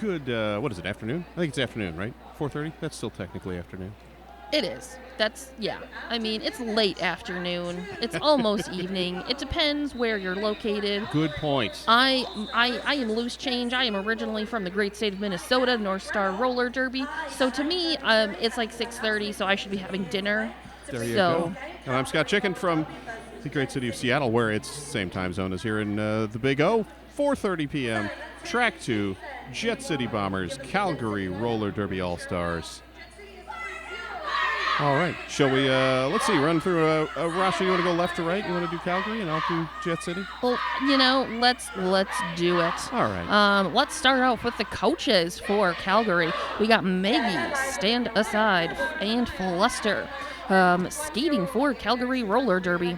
Good, what is it, afternoon? I think it's afternoon, right? 4:30? That's still technically afternoon. It is. Yeah. I mean, it's late afternoon. It's almost evening. It depends where you're located. Good point. I am loose change. I am originally from the great state of Minnesota, North Star Roller Derby. So to me, it's like 6:30, so I should be having dinner. There you go. And I'm Scott Chicken from the great city of Seattle, where it's the same time zone as here in the Big O. 4:30 p.m. Track 2, Jet City Bombers, Calgary Roller Derby All-Stars. All right. Shall we, let's see, run through a roster. You want to go left to right? You want to do Calgary and I'll do Jet City? Well, let's do it. All right. Let's start off with the coaches for Calgary. We got Maggie, Stand Aside, and Fluster. Skating for Calgary Roller Derby.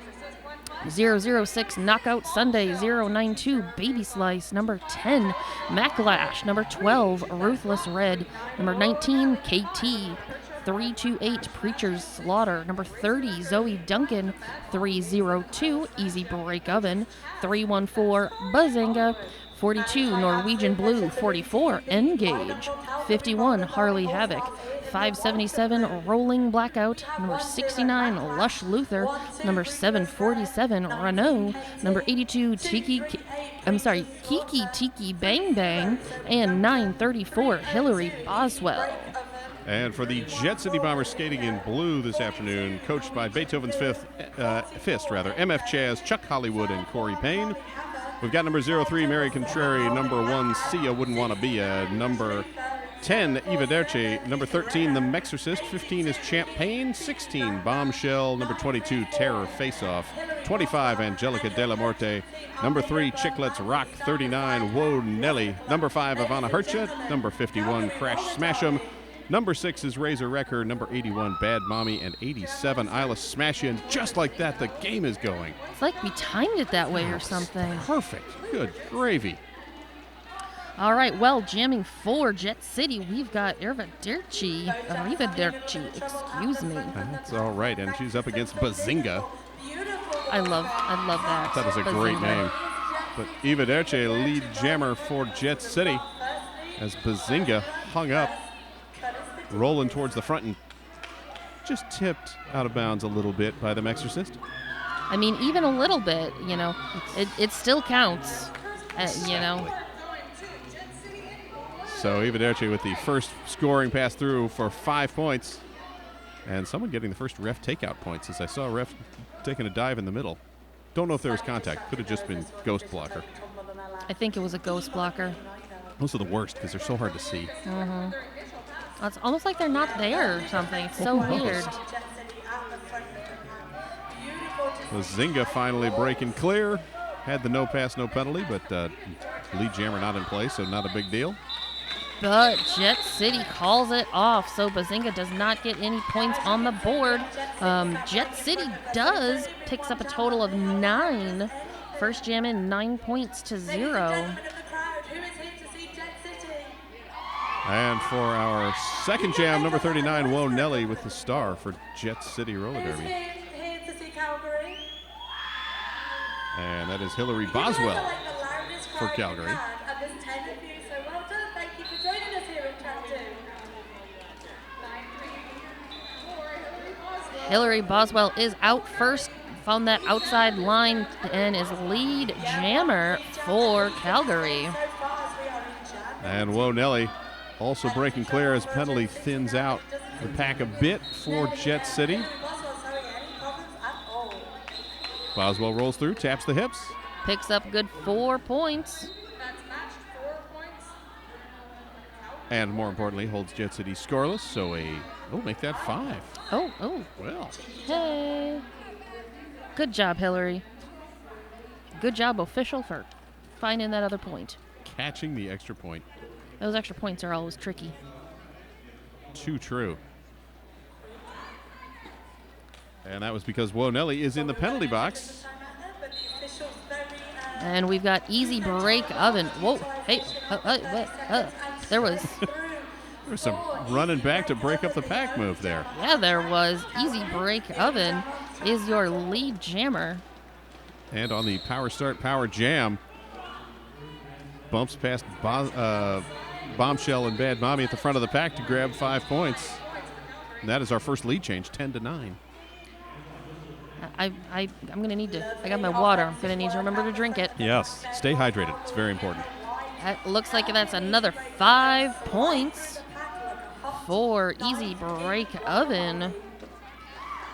006 Knockout Sunday, 092 Baby Slice, number 10 Maclash, number 12 Ruthless Red, number 19 KT, 328 Preacher's Slaughter, number 30 Zoe Duncan, 302 Easy Break Oven, 314 Bazinga, 42 Norwegian Blue, 44 Engage, 51 Harley Havoc, 577 Rolling Blackout, number 69 Lush Luther, number 747 Renault, number 82 Kiki Tiki Bang Bang, and 934 Hillary Boswell. And for the Jet City Bombers skating in blue this afternoon, coached by Beethoven's Fist, MF Chaz, Chuck Hollywood, and Corey Payne. We've got number 03, Mary Contrary, number 1, Sia Wouldn't Wanna Be a, number 10, Eva Derce, number 13, The Mexorcist, 15 is Champagne, 16, Bombshell, number 22, Terror Face Off, 25, Angelica De La Morte, number 3, Chiclets Rock, 39, Whoa Nelly, number 5, Ivana Hercha, number 51, Crash Smash 'em, number 6 is Razor Wrecker, number 81, Bad Mommy, and 87, Isla Smash In. Just like that, the game is going. It's like we timed it that way or something. Perfect. Good gravy. All right, well, jamming for Jet City, we've got Riva Derci, excuse me. That's all right, and she's up against Bazinga. I love that. That is a great name. But Eva Derce, lead jammer for Jet City, as Bazinga hung up, rolling towards the front and just tipped out of bounds a little bit by the Mexorcist. I mean, even a little bit, it still counts, So Eva Derce with the first scoring pass through for 5 points. And someone getting the first ref takeout points, as I saw a ref taking a dive in the middle. Don't know if there was contact. Could have just been ghost blocker. I think it was a ghost blocker. Those are the worst because they're so hard to see. Mm-hmm. It's almost like they're not there or something. It's so weird. So Zinga finally breaking clear. Had the no pass, no penalty, but lead jammer not in play, so not a big deal. But Jet City calls it off, so Bazinga does not get any points on the board. Jet City picks up a total of 9. First jam in 9 points to 0. And for our second jam, number 39, Whoa Nelly with the star for Jet City Roller Derby. And that is Hillary Boswell for Calgary. Hillary Boswell is out first, found that outside line, and is lead jammer for Calgary. And Whoa Nelly also breaking clear as penalty thins out the pack a bit for Jet City. Boswell rolls through, taps the hips. Picks up good 4 points. And more importantly, holds Jet City scoreless, so make that 5. Oh. Well. Hey. Good job, Hillary. Good job, official, for finding that other point. Catching the extra point. Those extra points are always tricky. Too true. And that was because Whoa Nelly is in the penalty box. And we've got Easy Break Oven. Whoa, hey, there was... There's some running back to break up the pack move there. Yeah, there was. Easy Break Oven is your lead jammer. And on the Power Start, Power Jam, bumps past Bombshell and Bad Mommy at the front of the pack to grab 5 points. And that is our first lead change, 10-9. I'm gonna need to. I got my water. I'm gonna need to remember to drink it. Yes, stay hydrated. It's very important. That looks like that's another 5 points for Easy Break Oven.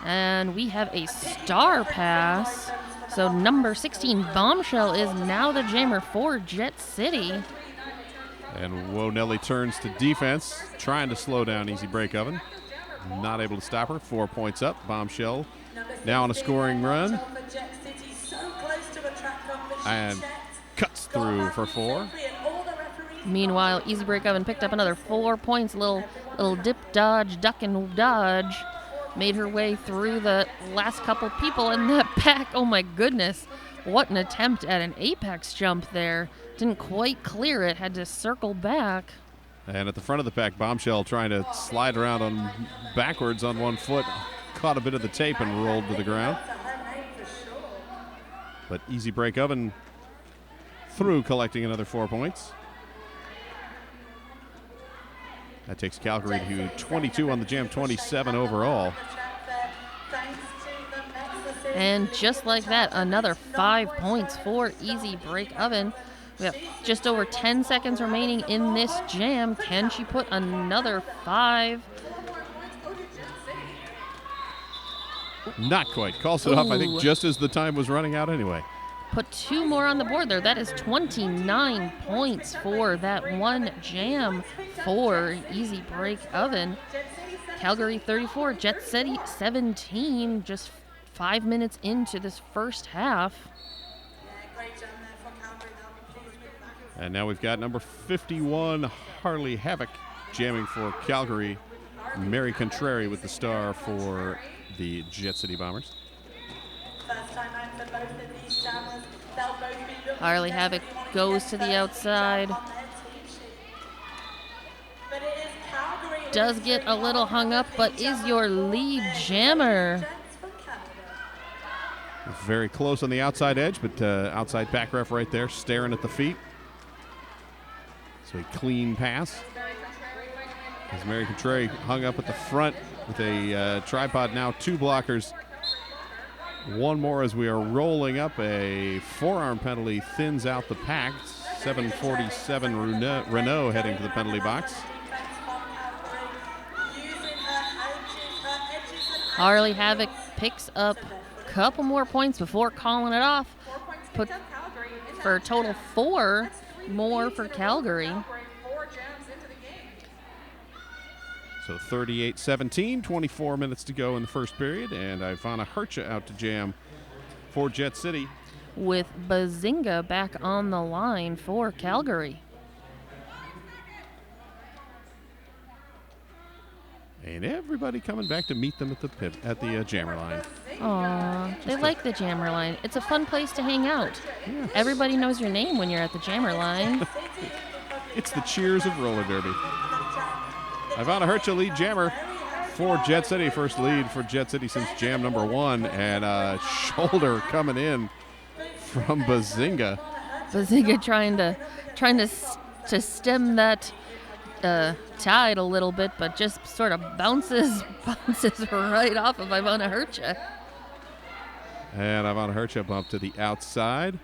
And we have a star pass. So number 16, Bombshell, is now the jammer for Jet City. And Whoa Nelly turns to defense, trying to slow down Easy Break Oven. Not able to stop her. 4 points up. Bombshell now on a scoring run. And cuts through for 4. Meanwhile, Easy Break Oven picked up another 4 points. Little dip, dodge, duck, and dodge. Made her way through the last couple people in that pack. Oh my goodness. What an attempt at an apex jump there. Didn't quite clear it. Had to circle back. And at the front of the pack, Bombshell trying to slide around on backwards on one foot. Caught a bit of the tape and rolled to the ground. But Easy Break Oven through, collecting another 4 points. That takes Calgary to 22 on the jam, 27 overall. And just like that, another 5 points for Easy Break Oven. We have just over 10 seconds remaining in this jam. Can she put another 5? Not quite. Calls it off, I think, just as the time was running out anyway. Put 2 more on the board there. That is 29 points for that one jam for Easy Break Oven. Calgary 34, Jet City 17, just 5 minutes into this first half. And now we've got number 51, Harley Havoc, jamming for Calgary. Mary Contrary with the star for the Jet City Bombers. Harley Havoc goes to the outside. Does get a little hung up, but is your lead jammer. Very close on the outside edge, but outside pack ref right there, staring at the feet. So a clean pass. As Mary Contrary hung up at the front with a tripod, now 2 blockers. One more as we are rolling up. A forearm penalty thins out the pack. 747 Renault heading to the penalty box. Harley Havoc picks up a couple more points before calling it off. Put for a total 4 more for Calgary. So 38-17, 24 minutes to go in the first period, and Ivana Hercha out to jam for Jet City. With Bazinga back on the line for Calgary. And everybody coming back to meet them at the jammer line. Aw, they like the jammer line. It's a fun place to hang out. Yes. Everybody knows your name when you're at the jammer line. It's the cheers of roller derby. Ivana Hercha, lead jammer for Jet City. First lead for Jet City since jam number 1. And a shoulder coming in from Bazinga. Bazinga trying to stem that tide a little bit, but just sort of bounces right off of Ivana Hercha. And Ivana Hercha bumped to the outside.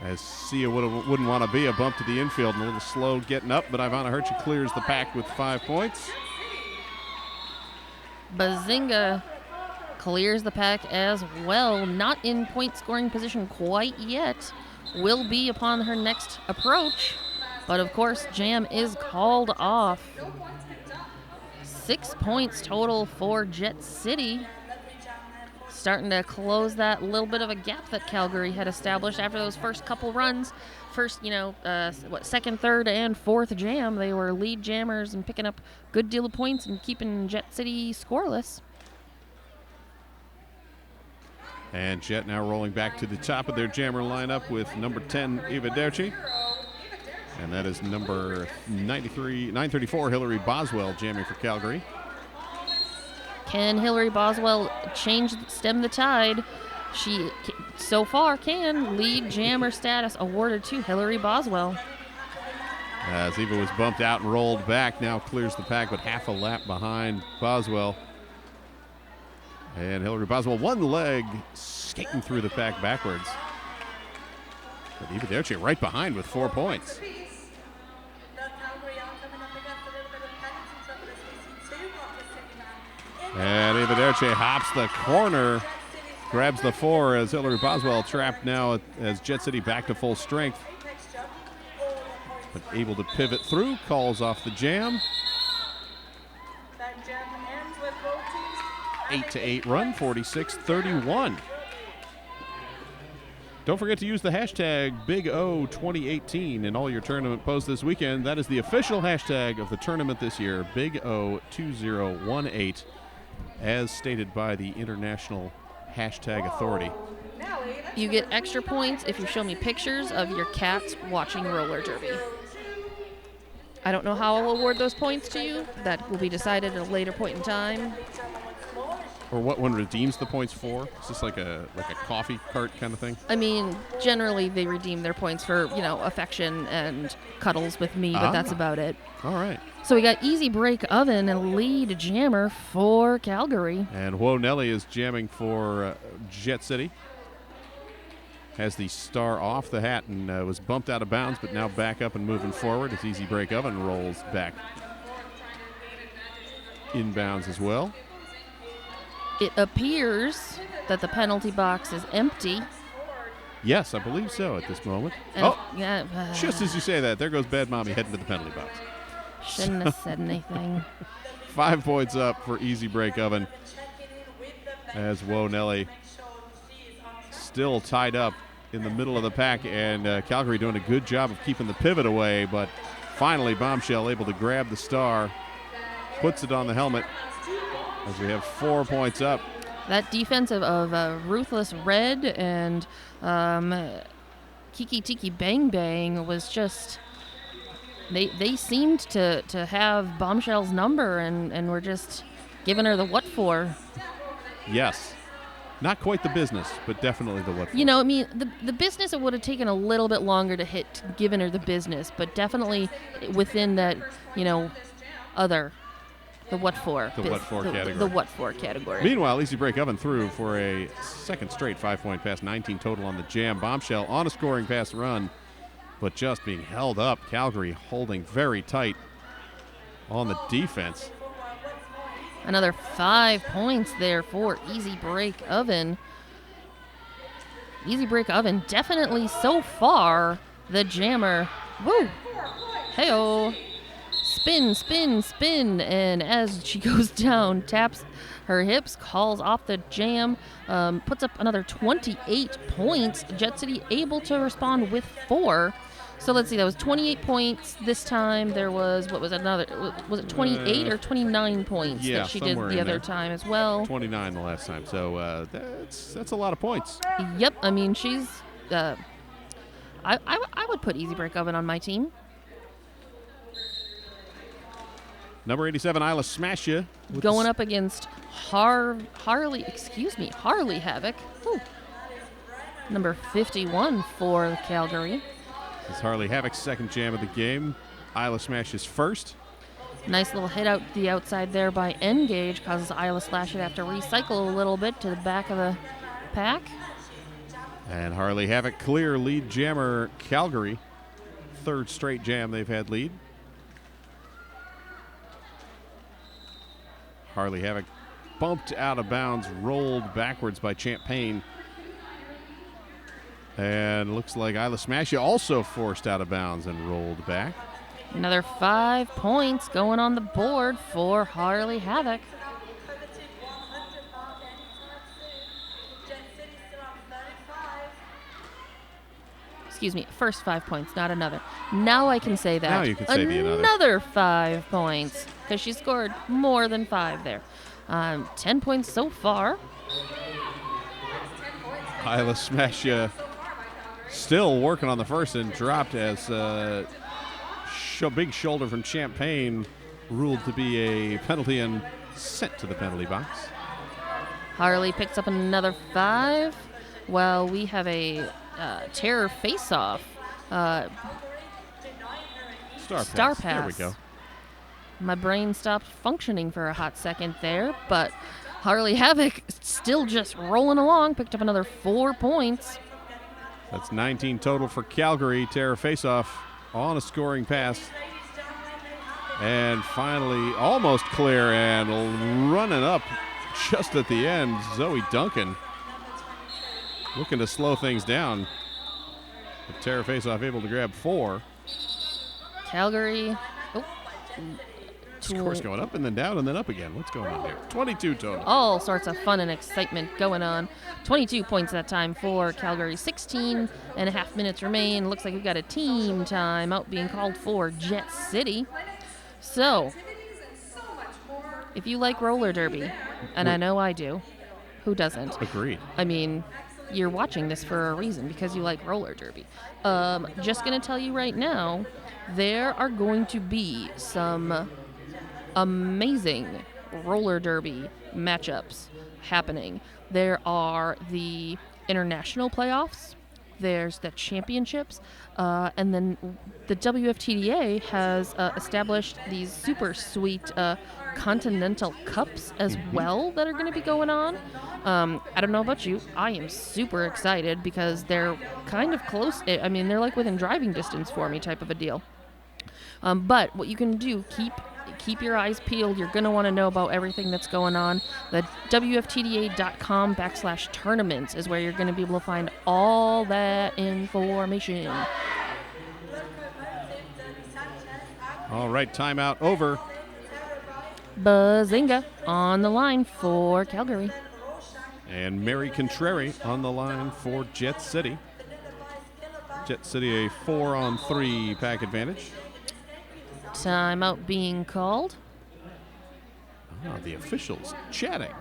As Sia wouldn't want to be a bump to the infield and a little slow getting up, but Ivana Hercha clears the pack with 5 points. Bazinga clears the pack as well. Not in point scoring position quite yet. Will be upon her next approach. But of course, jam is called off. 6 points total for Jet City. Starting to close that little bit of a gap that Calgary had established after those first couple runs. First, second, third, and fourth jam, they were lead jammers and picking up a good deal of points and keeping Jet City scoreless. And Jet now rolling back to the top of their jammer lineup with number 10, Eva Derci. And that is number 934, Hillary Boswell, jamming for Calgary. Can Hillary Boswell stem the tide? She, so far, can lead jammer status awarded to Hillary Boswell. As Eva was bumped out and rolled back, now clears the pack, but half a lap behind Boswell. And Hillary Boswell, one leg, skating through the pack backwards. But Eva Derche right behind with 4 points. And Eva Derche hops the corner, grabs the 4 as Hillary Boswell trapped now as Jet City back to full strength. But able to pivot through, calls off the jam. 8-8 run, 46-31. Don't forget to use the hashtag BigO2018 in all your tournament posts this weekend. That is the official hashtag of the tournament this year, BigO2018, as stated by the International Hashtag Authority. You get extra points if you show me pictures of your cats watching roller derby. I don't know how I'll award those points to you. That will be decided at a later point in time. Or what one redeems the points for? Is this like a coffee cart kind of thing? I mean, generally they redeem their points for, affection and cuddles with me, but that's about it. All right. So we got Easy Break Oven and lead jammer for Calgary. And Whoa Nelly is jamming for Jet City. Has the star off the hat and was bumped out of bounds, but now back up and moving forward as Easy Break Oven rolls back inbounds as well. It appears that the penalty box is empty. Yes, I believe so at this moment. Yeah, just as you say that, there goes Bad Mommy heading to the penalty box. Shouldn't have said anything. 5 points up for Easy Break Oven as Whoa Nelly still tied up in the middle of the pack, and Calgary doing a good job of keeping the pivot away, but finally Bombshell able to grab the star, puts it on the helmet as we have 4 points up. That defense of Ruthless Red and Kiki Tiki Bang Bang was just, they seemed to have Bombshell's number and were just giving her the what for. Yes. Not quite the business, but definitely the what for. The business, it would have taken a little bit longer to hit, giving her the business, but definitely within that, other, the what for. The what for category. The what for category. Meanwhile, Easy Break Oven through for a second straight 5-point pass, 19 total on the jam. Bombshell on a scoring pass run, but just being held up. Calgary holding very tight on the defense. Another 5 points there for Easy Break Oven. Easy Break Oven definitely so far the jammer. Woo! Hey-oh. Spin, spin, spin. And as she goes down, taps her hips, calls off the jam, puts up another 28 points. Jet City able to respond with 4. So let's see, that was 28 points this time. There was, was it 28 or 29 points that she did the other time as well? 29 the last time. So that's a lot of points. Yep. I mean, she's, I would put Easy Break Oven on my team. Number 87, Isla Smash Ya. Going up against Harley Havoc. Ooh. Number 51 for Calgary. This is Harley Havoc's second jam of the game. Isla Smash is first. Nice little hit out the outside there by Engage. Causes Isla Slash to have to recycle a little bit to the back of the pack. And Harley Havoc clear lead jammer Calgary. Third straight jam they've had lead. Harley Havoc bumped out of bounds, rolled backwards by Champagne. And looks like Isla Smash Ya also forced out of bounds and rolled back. Another 5 points going on the board for Harley Havoc. Excuse me, first 5 points, not another. Now I can say that. Now you can say the another. Another 5 points, because she scored more than 5 there. 10 points so far. Isla Smash Ya still working on the first and dropped as big shoulder from Champagne ruled to be a penalty and sent to the penalty box. Harley picks up another 5. Well, we have a terror face-off. Star Pass. There we go. My brain stopped functioning for a hot second there, but Harley Havoc still just rolling along. Picked up another 4 points. That's 19 total for Calgary. Terror faceoff on a scoring pass. And finally, almost clear and running up just at the end, Zoe Duncan looking to slow things down. But Terror faceoff able to grab 4. Calgary. Scores going up and then down and then up again. What's going on here? 22 total. All sorts of fun and excitement going on. 22 points that time for Calgary. 16 and a half minutes remain. Looks like we've got a team time out being called for Jet City. So, if you like roller derby, and I know I do, who doesn't? Agreed. I mean, you're watching this for a reason because you like roller derby. Just going to tell you right now, there are going to be some amazing roller derby matchups happening. There are the international playoffs, there's the championships, and then the WFTDA has established these super sweet continental cups as well that are going to be going on. I don't know about you, I am super excited because they're kind of close. I mean, they're like within driving distance for me type of a deal. But what you can do, keep your eyes peeled. You're going to want to know about everything that's going on. The WFTDA.com/tournaments is where you're going to be able to find all that information. All right, timeout over. Bazinga on the line for Calgary. And Mary Contrary on the line for Jet City. Jet City a 4-on-3 pack advantage. Timeout being called. The officials chatting.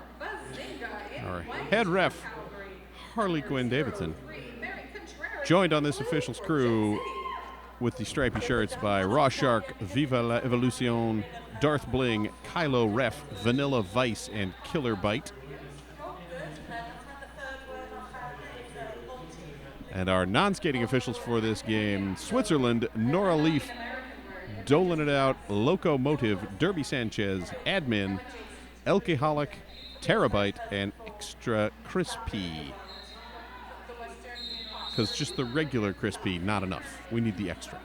Our head ref, Harley Quinn Davidson, joined on this officials crew with the stripy shirts by Raw Shark, Viva la Evolucion, Darth Bling, Kylo Ref, Vanilla Vice, and Killer Bite. And our non-skating officials for this game, Switzerland, Nora Leaf, doling it out, Locomotive, Derby Sanchez, Admin, Elkeholic, Terabyte, and Extra Crispy. Because just the regular crispy, not enough. We need the extra.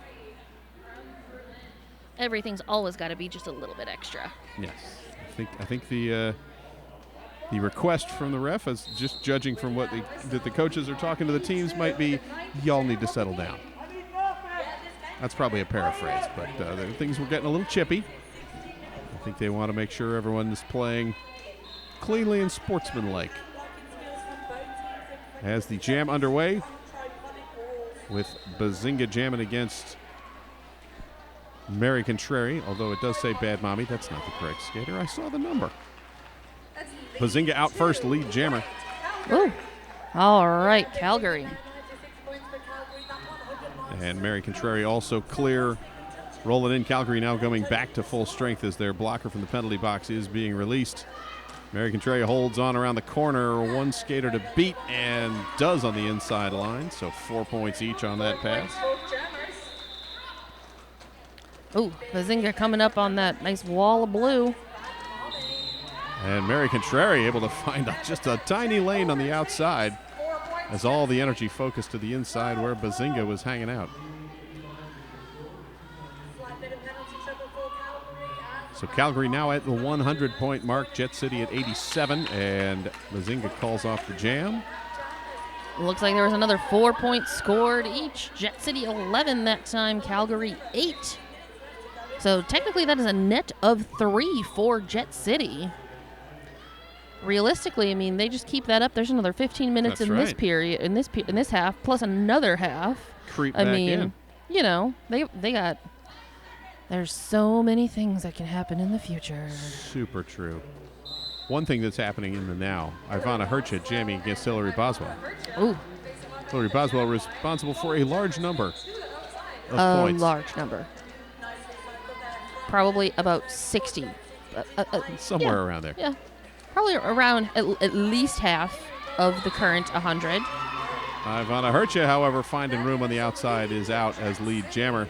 Everything's always got to be just a little bit extra. Yes. I think the request from the ref, is just judging from what the coaches are talking to the teams, might be, y'all need to settle down. That's probably a paraphrase, but things were getting a little chippy. I think they want to make sure everyone is playing cleanly and sportsmanlike. As the jam underway, with Bazinga jamming against Mary Contrary, although it does say Bad Mommy. That's not the correct skater. I saw the number. Bazinga out first, lead jammer. Ooh. All right, Calgary. And Mary Contrary also clear. Rolling in. Calgary now going back to full strength as their blocker from the penalty box is being released. Mary Contrary holds on around the corner. One skater to beat and does on the inside line. So 4 points each on that pass. Ooh, Bazinga coming up on that nice wall of blue. And Mary Contrary able to find just a tiny lane on the outside as all the energy focused to the inside where Bazinga was hanging out. So Calgary now at the 100-point mark, Jet City at 87, and Bazinga calls off the jam. Looks like there was another 4 points scored each. Jet City 11 that time, Calgary 8. So technically that is a net of 3 for Jet City. Realistically, I mean, they just keep that up. There's another 15 minutes That's in right. this period, in this half, plus another half. Creep I back mean, in. you know, they got. There's so many things that can happen in the future. Super true. One thing that's happening in the now, Ivana Hercha jamming against Hillary Boswell. Ooh, Hillary Boswell responsible for a large number of a points. large number. Probably about 60. Somewhere yeah, around there. Yeah, probably around at least half of the current 100. Ivana Hercha, however, finding room on the outside, is out as lead jammer.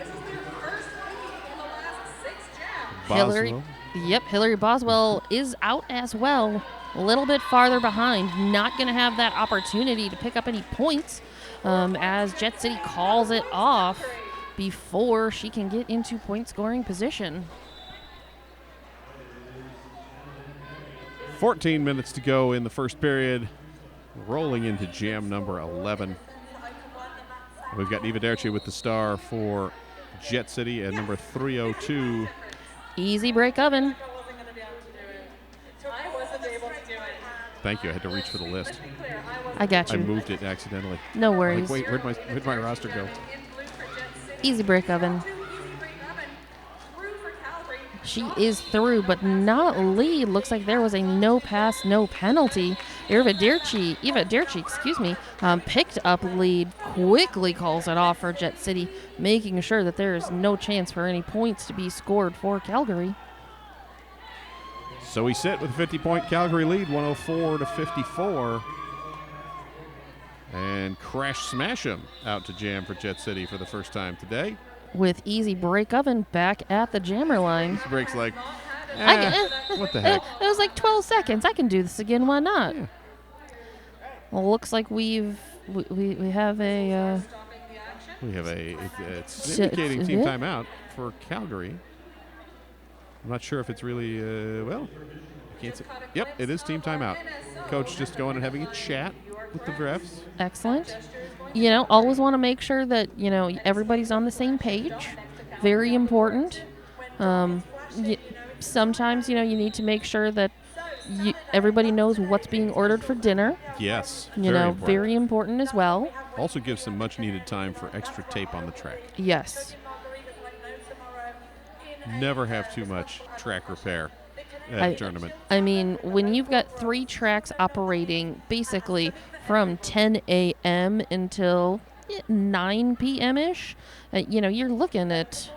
Boswell. Hillary Boswell is out as well. A little bit farther behind. Not going to have that opportunity to pick up any points as Jet City calls it off before she can get into point scoring position. 14 minutes to go in the first period. Rolling into jam number 11. We've got Eva Derci with the star for Jet City at number 302. Easy break oven. Thank you. I had to reach for the list. I got you. I moved it accidentally. No worries. Like, wait, where'd my roster go? Easy break oven. She is through, but not lead. Looks like there was a no pass, no penalty. Eva Derci, picked up lead, quickly calls it off for Jet City, making sure that there is no chance for any points to be scored for Calgary. So we sit with a 50-point Calgary lead, 104-54. And Crash Smash 'em out to jam for Jet City for the first time today. With easy break oven back at the jammer line. This break's like, what the heck? It was like 12 seconds. I can do this again. Why not? Yeah. Well, looks like we have a. It's indicating team timeout for Calgary. I'm not sure if it's really, I can't see. Yep, it is team timeout. Coach just going and having a chat with the refs. Excellent. Always want to make sure that, everybody's on the same page. Very important. Sometimes, you need to make sure that everybody knows what's being ordered for dinner. Yes. Very important as well. Also gives some much needed time for extra tape on the track. Yes. Never have too much track repair at a tournament. I mean, when you've got 3 tracks operating basically from 10 a.m. until 9 p.m.-ish, you're looking at,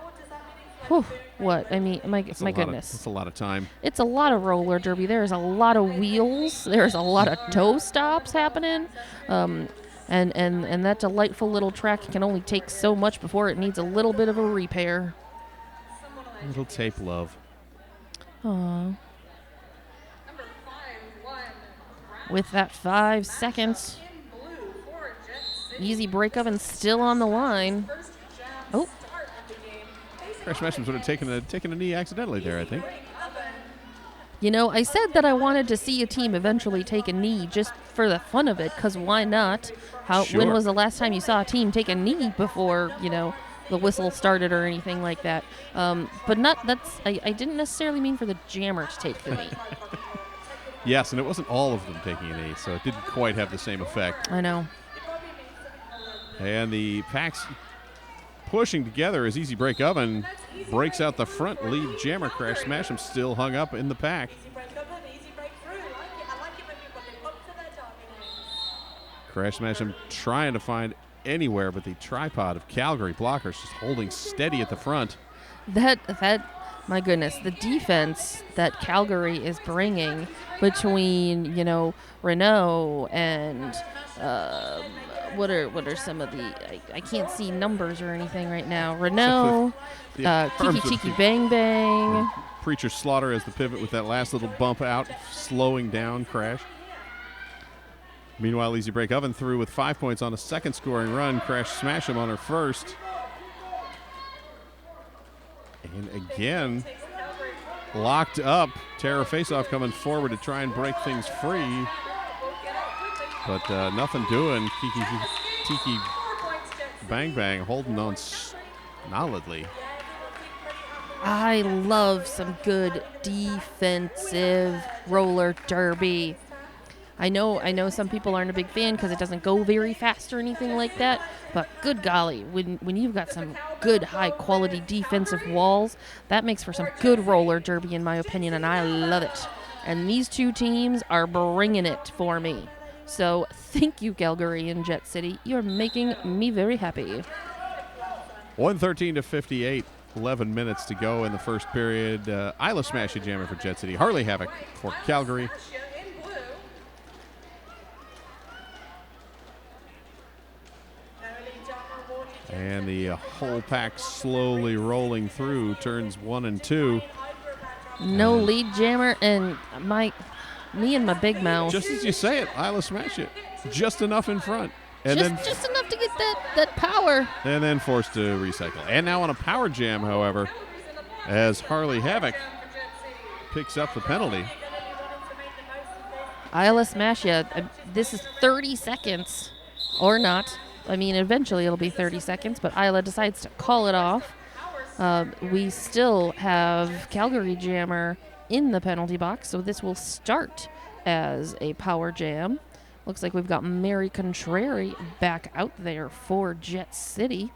what? I mean, my goodness. That's a lot of time. It's a lot of roller derby. There's a lot of wheels. There's a lot of toe stops happening. And that delightful little track can only take so much before it needs a little bit of a repair. Little tape love. Aww. With that 5 seconds. Easy break oven still on the line. Oh. Crash Mesham sort of taking a knee accidentally there, I think. I said that I wanted to see a team eventually take a knee just for the fun of it, because why not? Sure. When was the last time you saw a team take a knee before, the whistle started or anything like that? But I didn't necessarily mean for the jammer to take the knee. Yes, and it wasn't all of them taking a knee, so it didn't quite have the same effect. I know. And the packs pushing together as Easy Break Oven breaks out the front lead jammer. Crash Smash 'em still hung up in the pack. Crash Smash 'em trying to find anywhere but the tripod of Calgary blockers, just holding steady at the front. My goodness, the defense that Calgary is bringing between, Renault and what are some of the I can't see numbers or anything right now. Renault, Kiki Tiki Bang Bang. Preacher Slaughter as the pivot with that last little bump out, slowing down Crash. Meanwhile, Easy Break Oven through with 5 points on a second scoring run. Crash Smash 'em on her first. And again, locked up. Terra Faceoff coming forward to try and break things free. But nothing doing. Tiki Bang Bang holding on solidly. I love some good defensive roller derby. I know some people aren't a big fan because it doesn't go very fast or anything like that, but good golly, when you've got some good high-quality defensive walls, that makes for some good roller derby in my opinion, and I love it. And these two teams are bringing it for me. So thank you, Calgary and Jet City. You're making me very happy. 113-58, 11 minutes to go in the first period. Isla Smashy Jammer for Jet City. Harley Havoc for Calgary. And the whole pack slowly rolling through turns 1 and 2. No lead jammer, and me and my big mouth. Just as you say it, Isla smash it. Just enough in front. And just enough to get that power. And then forced to recycle. And now on a power jam, however, as Harley Havoc picks up the penalty. Isla smash ya. This is 30 seconds, or not. I mean, eventually it'll be 30 seconds, but Isla decides to call it off. We still have Calgary Jammer in the penalty box, so this will start as a power jam. Looks like we've got Mary Contrary back out there for Jet City.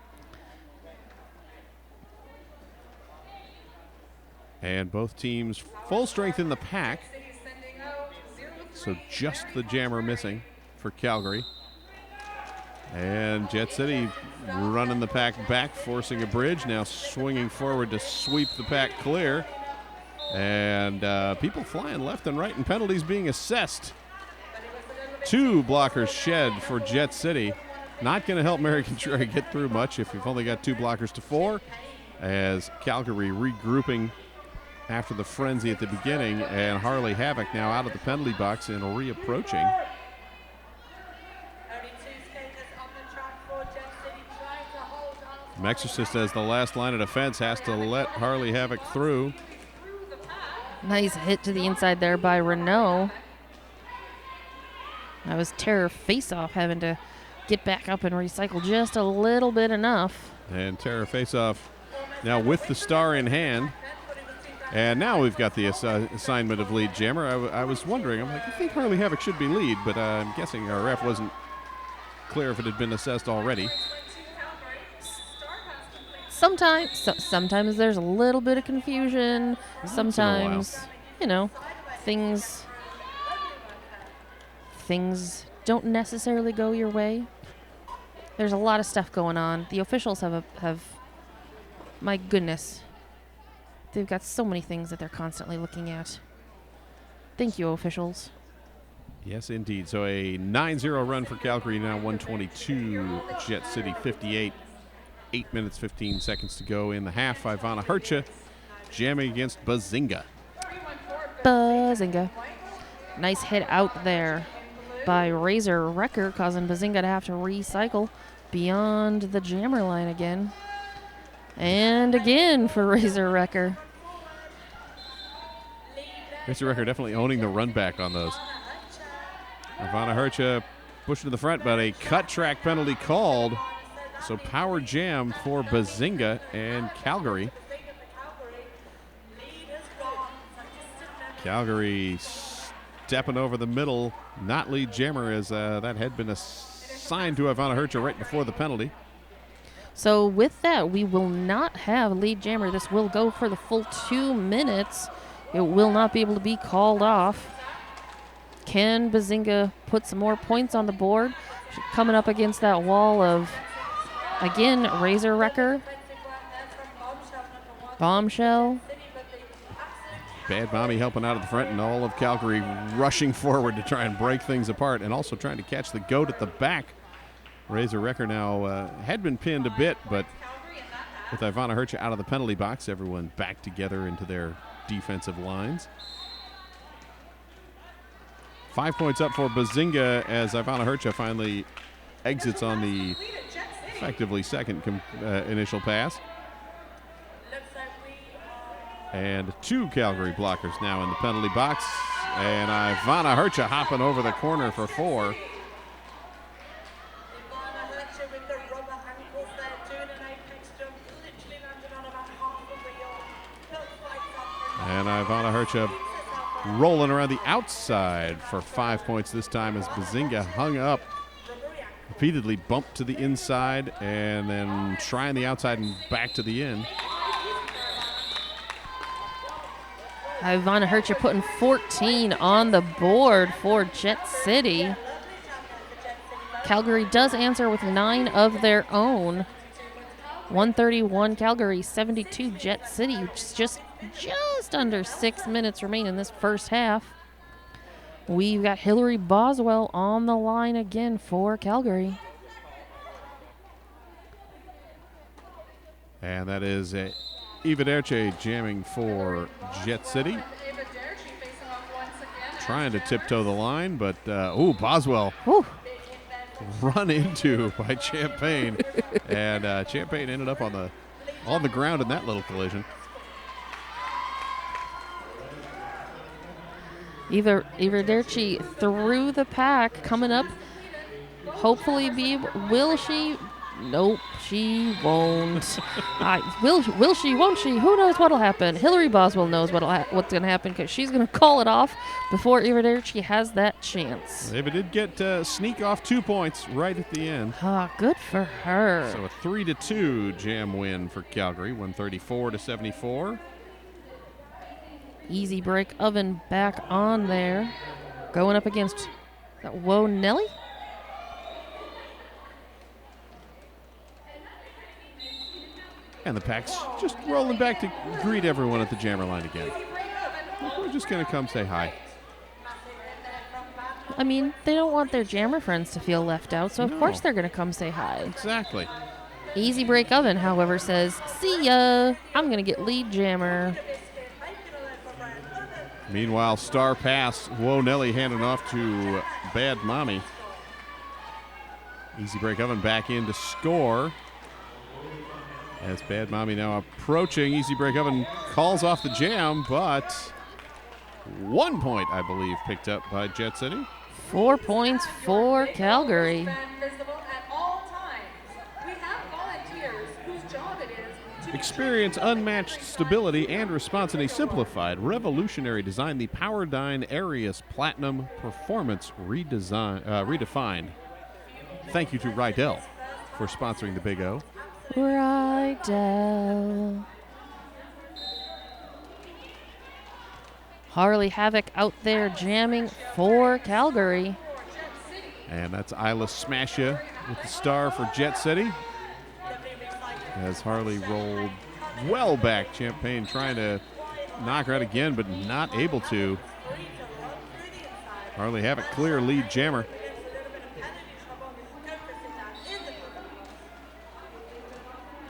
And both teams full strength in the pack. So just the jammer missing for Calgary. And Jet City running the pack back, forcing a bridge, now swinging forward to sweep the pack clear. And people flying left and right and penalties being assessed. 2 blockers shed for Jet City. Not going to help Mary Contrary get through much if you've only got 2 blockers to 4. As Calgary regrouping after the frenzy at the beginning, and Harley Havoc now out of the penalty box and reapproaching. Exorcist, as the last line of defense, has to let Harley Havoc through. Nice hit to the inside there by Renault. That was Terror Faceoff having to get back up and recycle just a little bit enough. And Terror Faceoff now with the star in hand. And now we've got the assignment of lead jammer. I was wondering, I'm like, I think Harley Havoc should be lead, but I'm guessing our ref wasn't clear if it had been assessed already. Sometimes there's a little bit of confusion. Sometimes, things don't necessarily go your way. There's a lot of stuff going on. The officials have my goodness, they've got so many things that they're constantly looking at. Thank you, officials. Yes, indeed. So a 9-0 run for Calgary, now 122, Jet City 58. 8 minutes, 15 seconds to go in the half. Ivana Hercha jamming against Bazinga. Bazinga. Nice hit out there by Razor Wrecker, causing Bazinga to have to recycle beyond the jammer line again. And again for Razor Wrecker. Razor Wrecker definitely owning the run back on those. Ivana Hercha pushing to the front, but a cut track penalty called. So power jam for Bazinga and Calgary. Calgary stepping over the middle, not lead jammer, as that had been assigned to Ivana Hercha right before the penalty. So with that, we will not have lead jammer. This will go for the full 2 minutes. It will not be able to be called off. Can Bazinga put some more points on the board? Coming up against that wall of, again, Razor Wrecker, Bombshell. Bad Mommy helping out at the front, and all of Calgary rushing forward to try and break things apart, and also trying to catch the goat at the back. Razor Wrecker now had been pinned a bit, but with Ivana Hercha out of the penalty box, everyone back together into their defensive lines. 5 points up for Bazinga as Ivana Hercha finally exits on the effectively second initial pass. And 2 Calgary blockers now in the penalty box. And Ivana Hercha hopping over the corner for 4. And Ivana Hercha rolling around the outside for 5 points this time as Bazinga hung up. Repeatedly bumped to the inside and then trying the outside and back to the in. Ivana Hercha putting 14 on the board for Jet City. Calgary does answer with 9 of their own. 131 Calgary, 72 Jet City, which is just under 6 minutes remain in this first half. We've got Hillary Boswell on the line again for Calgary. And that is Invitational jamming for Jet City. Trying to tiptoe the line, but, Boswell run into by Champagne. And Champagne ended up on the ground in that little collision. Invitational through the pack, coming up. Hopefully, will she? Nope, she won't. Will she? Won't she? Who knows what'll happen? Hillary Boswell knows what's going to happen because she's going to call it off before Invitational has that chance. They did get sneak off 2 points right at the end. Good for her. So a 3-2 jam win for Calgary, 134-74. Easy break oven back on there, going up against that Whoa Nelly. And the pack's just rolling back to greet everyone at the jammer line again. We're just going to come say hi. I mean, they don't want their jammer friends to feel left out, so of course they're going to come say hi. Exactly. Easy break oven, however, says, see ya, I'm going to get lead jammer. Meanwhile, star pass, Whoa Nelly handing off to Bad Mommy. Easy break oven back in to score. As Bad Mommy now approaching, Easy break oven calls off the jam, but 1 point, I believe, picked up by Jet City. 4 points for Calgary. Experience unmatched stability and response in a simplified, revolutionary design, the Powerdyne Arius Platinum Performance Redefined. Thank you to Rydell for sponsoring the Big O. Rydell. Harley Havoc out there jamming for Calgary. And that's Isla Smasha with the star for Jet City. As Harley rolled well back, Champagne trying to knock her out again, but not able to. Harley Havoc clear lead jammer.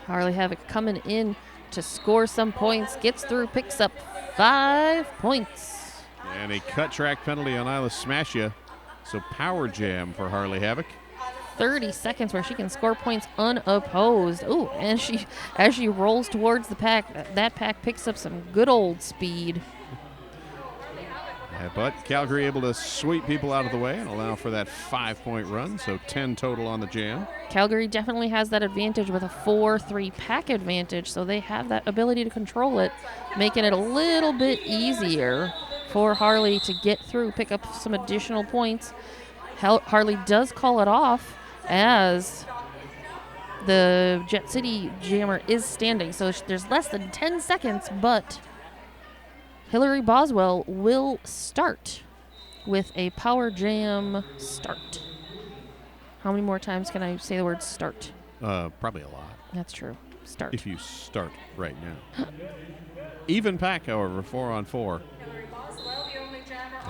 Harley Havoc coming in to score some points, gets through, picks up 5 points. And a cut track penalty on Isla Smasha. So power jam for Harley Havoc. 30 seconds where she can score points unopposed. Ooh, and as she rolls towards the pack, that pack picks up some good old speed. But Calgary able to sweep people out of the way and allow for that 5-point run, so 10 total on the jam. Calgary definitely has that advantage with a 4-3 pack advantage, so they have that ability to control it, making it a little bit easier for Harley to get through, pick up some additional points. Harley does call it off as the Jet City jammer is standing, so there's less than 10 seconds, but Hillary Boswell will start with a power jam start. How many more times can I say the word start? Probably a lot. That's true. Start. If you start right now. Even pack, however, 4-on-4.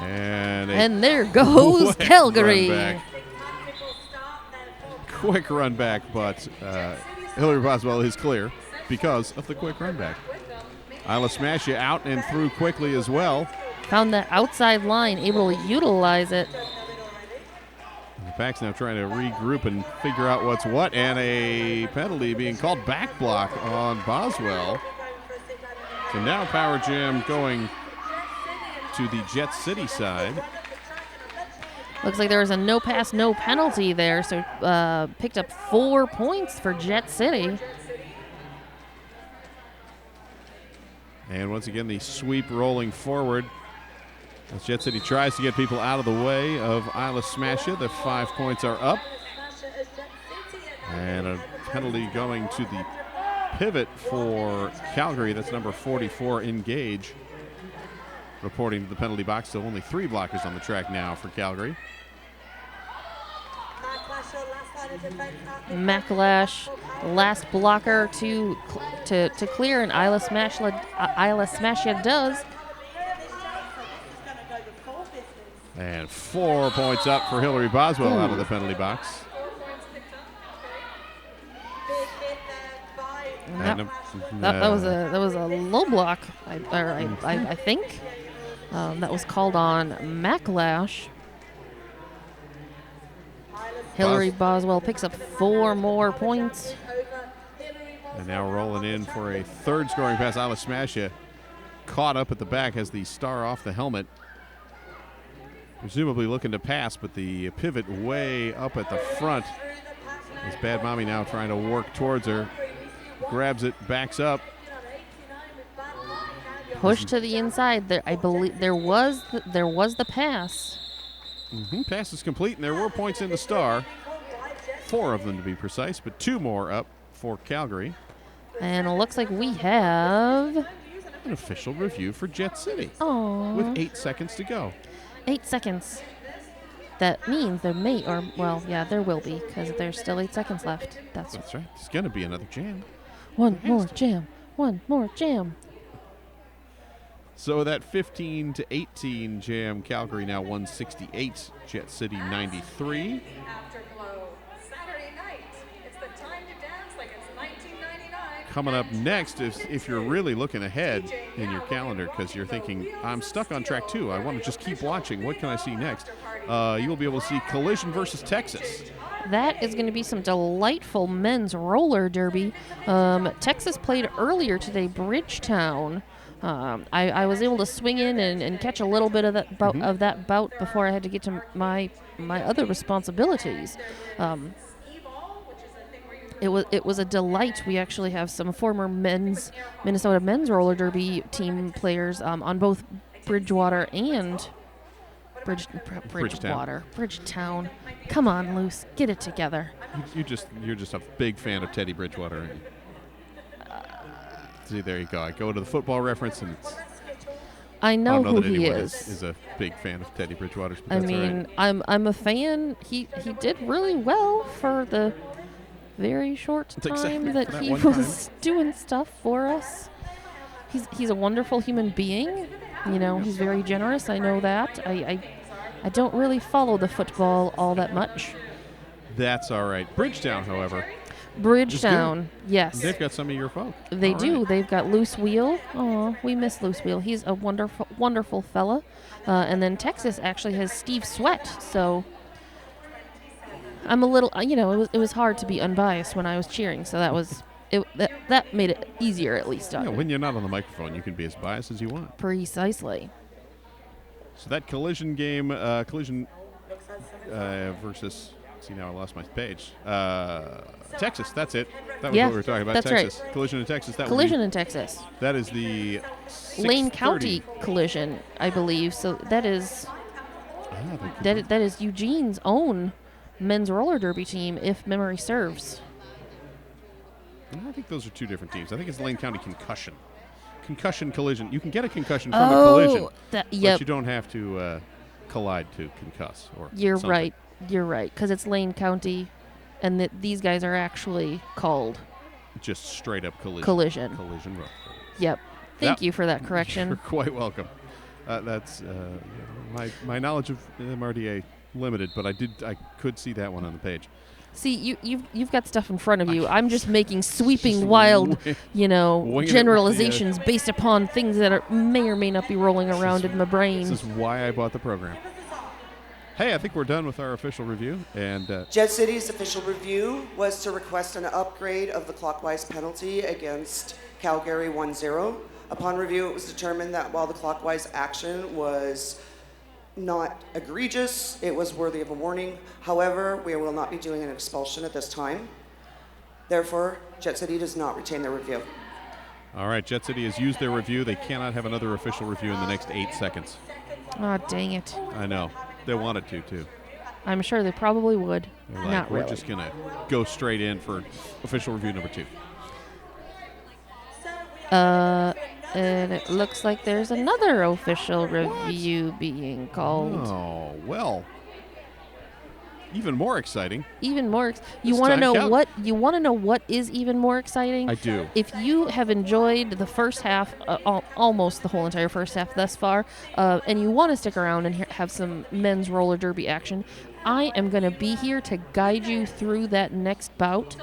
And there goes Calgary. Quick run back, but Hillary Boswell is clear because of the quick run back. Isla Smasha out and through quickly as well. Found that outside line, able to utilize it. The pack's now trying to regroup and figure out what's what, and a penalty being called back block on Boswell. So now power jam going to the Jet City side. Looks like there was a no pass, no penalty there, so picked up 4 points for Jet City. And once again, the sweep rolling forward as Jet City tries to get people out of the way of Isla Smasha. The 5 points are up. And a penalty going to the pivot for Calgary. That's number 44, Engage. Reporting to the penalty box, so only 3 blockers on the track now for Calgary. Macklash, last blocker to clear, and Isla Smasha does. And 4 points up for Hillary Boswell out of the penalty box. And that was a low block, I think. That was called on Macklash. Hillary Boswell picks up 4 more points. And now rolling in for a third scoring pass. Isla Smasha caught up at the back, has the star off the helmet. Presumably looking to pass, but the pivot way up at the front. Is Bad Mommy now trying to work towards her. Grabs it, backs up. Push to the inside. There, I believe there was the pass. Pass is complete, and there were points in the star. 4 of them to be precise, but 2 more up for Calgary. And it looks like we have an official review for Jet City. Aww. With 8 seconds to go. 8 seconds. That means there may, or, well, yeah, there will be, because there's still 8 seconds left. That's right. It's going to be another jam. One more jam. One more jam. So that 15-18 jam, Calgary now 168, Jet City 93. Coming up next, if you're really looking ahead in your calendar because you're thinking, I'm stuck on track 2, I want to just keep watching, what can I see next? You will be able to see Collision versus Texas. That is going to be some delightful men's roller derby. Texas played earlier today, Bridgetown. I was able to swing in and catch a little bit of that bout before I had to get to my other responsibilities. It was a delight. We actually have some former Minnesota men's roller derby team players on both Bridgewater and Bridgetown. Come on, Luce, get it together. You're just a big fan of Teddy Bridgewater, aren't you? See, there you go. I go to the football reference, and I know who he is a big fan of Teddy Bridgewater. I mean, right. I'm a fan. He did really well for the very short time that he was doing stuff for us. He's a wonderful human being. You know, he's very generous. I know that. I don't really follow the football all that much. That's all right. Bridgetown, however. Bridgetown, yes. They've got some of your folk. They all do. Right. They've got Loose Wheel. Oh, we miss Loose Wheel. He's a wonderful, wonderful fella. And then Texas actually has Steve Sweat. So I'm a little, it was hard to be unbiased when I was cheering. So that made it easier at least. Yeah, when you're not on the microphone, you can be as biased as you want. Precisely. So that collision game, versus. See, now I lost my page. Texas, that's it. That was what we were talking about. That's Texas. Right. Collision in Texas. Collision in Texas. That is the Lane County collision, I believe. So that is that is Eugene's own men's roller derby team, if memory serves. I think those are 2 different teams. I think it's Lane County Concussion. Concussion collision. You can get a concussion from a collision, but you don't have to collide to concuss. You're something. right. You're right, because it's Lane County, and these guys are actually called just straight up collision. Collision road. Yep. Thank you for that correction. You're quite welcome. That's my knowledge of MRDA limited, but I could see that one on the page. See, you've got stuff in front of you. I'm just making sweeping, wild, generalizations based upon things that may or may not be rolling around in my brain. This is why I bought the program. Hey, I think we're done with our official review. And Jet City's official review was to request an upgrade of the clockwise penalty against Calgary 1-0. Upon review, it was determined that while the clockwise action was not egregious, it was worthy of a warning. However, we will not be doing an expulsion at this time. Therefore, Jet City does not retain their review. All right, Jet City has used their review. They cannot have another official review in the next 8 seconds. Oh, dang it. I know. They wanted to, too. I'm sure they probably would. Like, not really. We're just going to go straight in for official review number 2. And it looks like there's another official review being called. Oh, well. Even more exciting. Even more. You want to know what? You want to know what is even more exciting? I do. If you have enjoyed the first half, almost the whole entire first half thus far, and you want to stick around and have some men's roller derby action, I am going to be here to guide you through that next bout.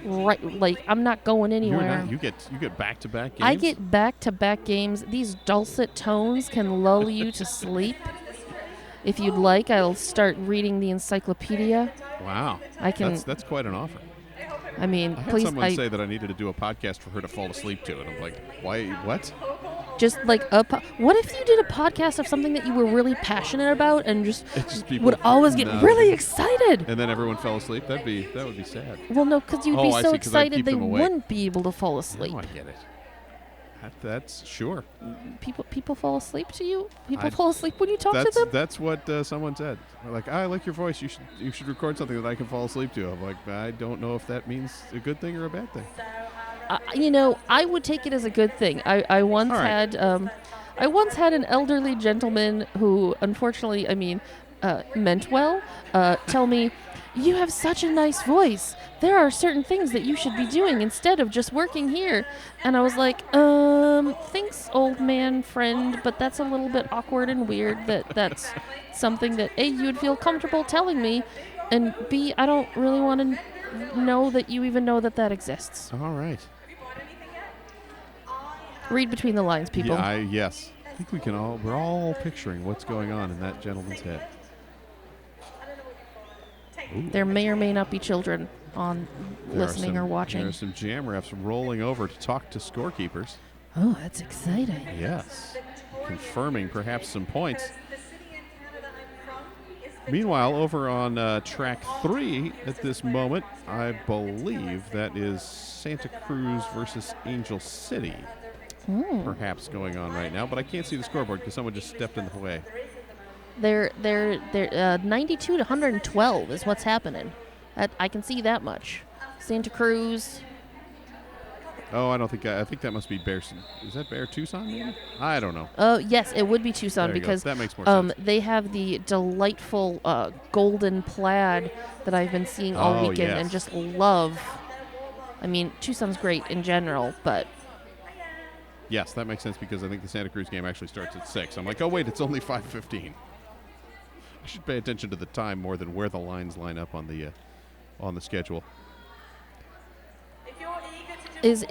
right. Like, I'm not going anywhere. You get back-to-back games? I get back-to-back games. These dulcet tones can lull you to sleep. If you'd like, I'll start reading the encyclopedia. Wow. I can. That's quite an offer. I mean, I had please. someone say that I needed to do a podcast for her to fall asleep to, and I'm like, why? What? Just like what if you did a podcast of something that you were really passionate about and just people would always get really excited? And then everyone fell asleep. That would be sad. Well, no, because you'd be I so see, 'cause I'd excited keep they them awake. wouldn't be able to fall asleep. Oh, I get it. That's sure. People fall asleep to you? People fall asleep when you talk to them? That's what someone said. They're like, I like your voice. You should record something that I can fall asleep to. I'm like, I don't know if that means a good thing or a bad thing. I would take it as a good thing. I once had an elderly gentleman who, unfortunately, meant well, tell me, "You have such a nice voice. There are certain things that you should be doing instead of just working here." And I was like, thanks, old man friend, but that's a little bit awkward and weird that's something that, A, you would feel comfortable telling me, and B, I don't really want to know that you even know that exists. All right. Read between the lines, people. Yeah, yes. I think we're all picturing what's going on in that gentleman's head. Ooh. There may or may not be children on listening or watching. There are some jam refs rolling over to talk to scorekeepers. Oh, that's exciting. Yes. Confirming perhaps some points. Meanwhile, over on track 3 at this moment, I believe that is Santa Cruz versus Angel City. Perhaps going on right now, but I can't see the scoreboard because someone just stepped in the way. They're 92 to 112 is what's happening. I can see that much. Santa Cruz. Oh, I think that must be Bear. Is that Bear Tucson maybe? I don't know. Oh, yes, it would be Tucson because that makes more sense. They have the delightful golden plaid that I've been seeing all weekend and just love. I mean, Tucson's great in general, but yes, that makes sense because I think the Santa Cruz game actually starts at 6. I'm like, oh wait, it's only 5:15. I should pay attention to the time more than where the lines line up on the schedule. Is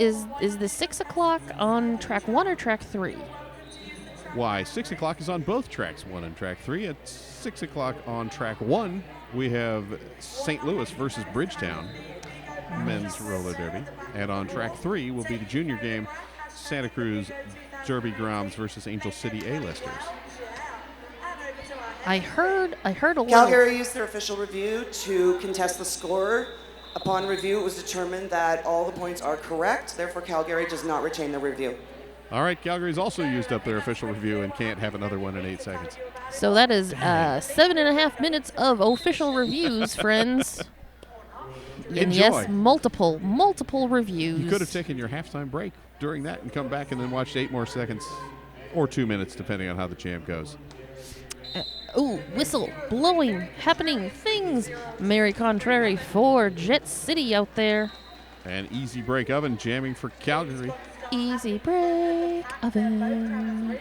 the 6 o'clock on track 1 or track 3? Why, 6 o'clock is on both tracks 1 and track 3. At 6 o'clock on track 1, we have St. Louis versus Bridgetown men's roller derby. And on track 3 will be the junior game, Santa Cruz Derby Groms versus Angel City A-listers. I heard a little. Calgary used their official review to contest the score. Upon review, it was determined that all the points are correct. Therefore, Calgary does not retain the review. All right, Calgary's also used up their official review and can't have another one in 8 seconds. So that is 7.5 minutes of official reviews, friends. And Enjoy. yes, multiple reviews. You could have taken your halftime break during that and come back and then watched 8 more seconds or 2 minutes, depending on how the jam goes. Whistle, blowing, happening things. Mary Contrary for Jet City out there. And easy break oven jamming for Calgary. Easy break oven.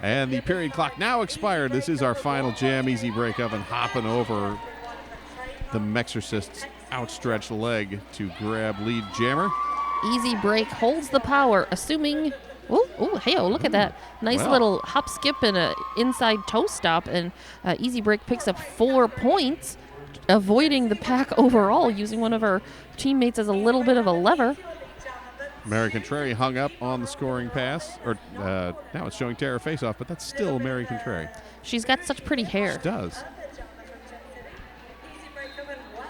And the period clock now expired. This is our final jam. Easy break oven hopping over the Mexorcist's outstretched leg to grab lead jammer. Easy break holds the power, assuming. Look at that. Nice little hop, skip, and a inside toe stop. And Easy Break picks up 4 points, avoiding the pack overall, using one of her teammates as a little bit of a lever. Mary Contrary hung up on the scoring pass. Now it's showing Tara face-off, but that's still Mary Contrary. She's got such pretty hair. She does.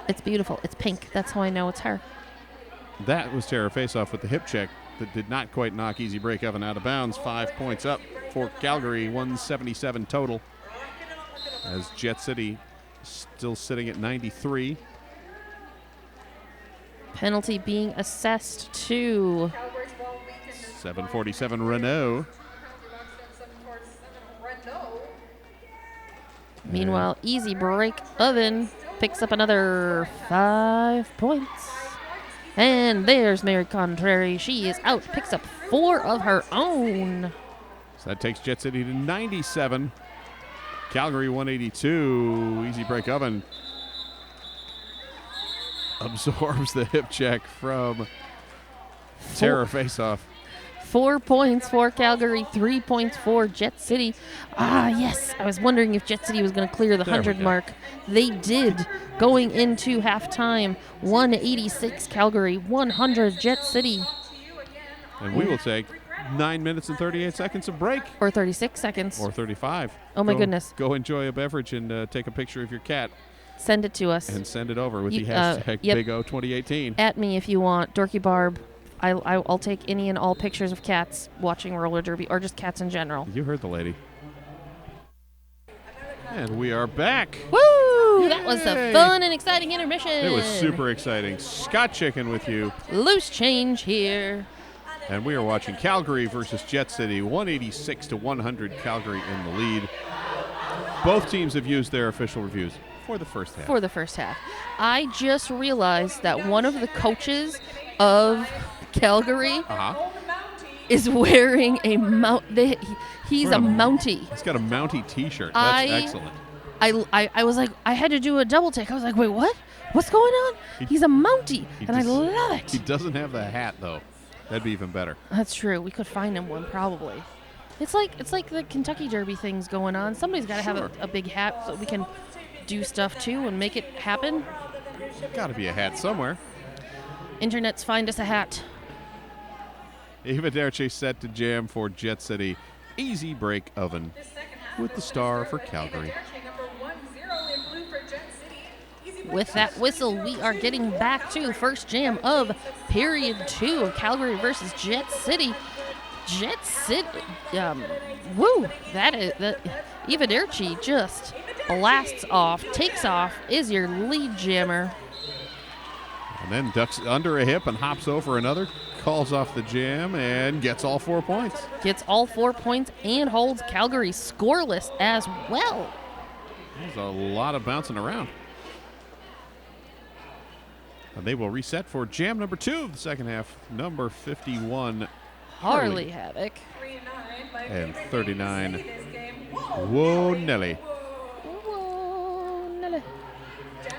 It's beautiful. It's pink. That's how I know it's her. That was Tara face-off with the hip check that did not quite knock Easy Break Oven out of bounds. 5 points up for Calgary, 177 total. As Jet City still sitting at 93. Penalty being assessed to 747 Renault. Meanwhile, Easy Break Oven picks up another 5 points. And there's Mary Contrary. She is out, picks up 4 of her own. So that takes Jet City to 97. Calgary 182. Easy Break Oven absorbs the hip check from Terror Faceoff. 4 points for Calgary, 3 points for Jet City. Yes. I was wondering if Jet City was going to clear the 100 mark. They did. Going into halftime, 186 Calgary, 100 Jet City. And we will take 9 minutes and 38 seconds of break. Or 36 seconds. Or 35. Oh, my goodness. Go enjoy a beverage and take a picture of your cat. Send it to us. And send it over with the hashtag BigO2018. At me if you want. Dorky Barb. I'll take any and all pictures of cats watching roller derby or just cats in general. You heard the lady. And we are back. Woo! Yay! That was a fun and exciting intermission. It was super exciting. Scott Chicken with you. Loose change here. And we are watching Calgary versus Jet City, 186 to 100. Calgary in the lead. Both teams have used their official reviews for the first half. I just realized that one of the coaches of Calgary is wearing a mount. He's a Mountie. He's got a Mountie T-shirt. That's excellent. I was like, I had to do a double take. I was like, wait, what? What's going on? He's a Mountie, and I love it. He doesn't have the hat though. That'd be even better. That's true. We could find him one probably. It's like the Kentucky Derby things going on. Somebody's got to have a big hat so we can do stuff too and make it happen. Got to be a hat somewhere. Internets, find us a hat. Invitational set to jam for Jet City. Easy break oven with the star for Calgary. With that whistle, we are getting back to first jam of period 2 of Calgary versus Jet City. Jet City, woo! Invitational just blasts off, takes off, is your lead jammer. And then ducks under a hip and hops over another, calls off the jam, and gets all 4 points. Gets all 4 points and holds Calgary scoreless as well. There's a lot of bouncing around. And they will reset for jam number 2 of the second half, number 51. Harley Havoc. And 39. Whoa, Nelly. Whoa, Nelly.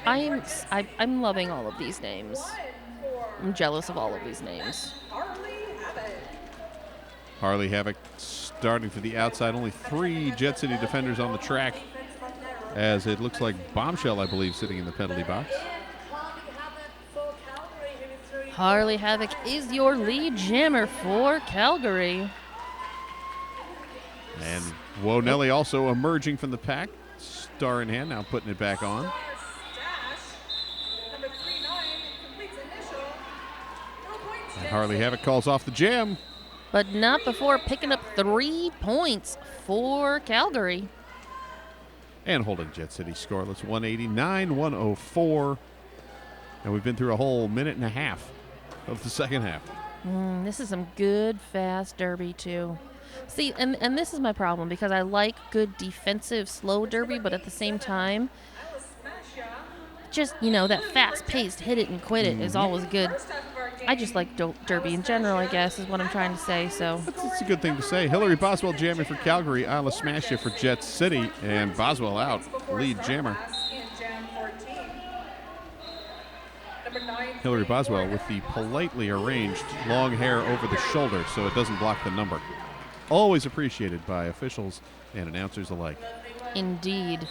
I'm loving all of these names. I'm jealous of all of these names. Harley Havoc starting for the outside. Only 3 Jet City defenders on the track, as it looks like Bombshell, I believe, sitting in the penalty box. Harley Havoc is your lead jammer for Calgary. And Whoa Nelly also emerging from the pack. Star in hand, now putting it back on. And Harley Havoc calls off the jam. But not before picking up 3 points for Calgary. And holding Jet City scoreless, 189-104. And we've been through a whole minute and a half of the second half. This is some good, fast derby, too. See, and this is my problem, because I like good defensive, slow derby, but at the same time, just, that fast-paced hit it and quit it is always good. I just like derby in general, I guess, is what I'm trying to say. So that's a good thing to say. Hillary Boswell jamming for Calgary. Isla Smasha for Jet City. And Boswell out, lead jammer. Hillary Boswell with the politely arranged long hair over the shoulder so it doesn't block the number. Always appreciated by officials and announcers alike. Indeed.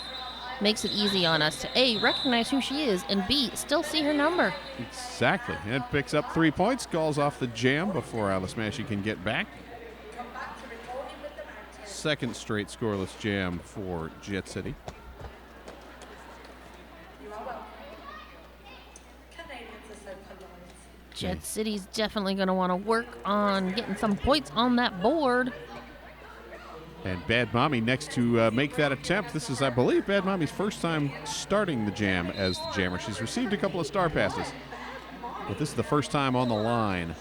Makes it easy on us to A, recognize who she is, and B, still see her number. Exactly. And picks up 3 points, calls off the jam before Isla Smashy can get back. Second straight scoreless jam for Jet City. Jet City's definitely going to want to work on getting some points on that board. And Bad Mommy next to make that attempt. This is, I believe, Bad Mommy's first time starting the jam as the jammer. She's received a couple of star passes, but this is the first time on the line.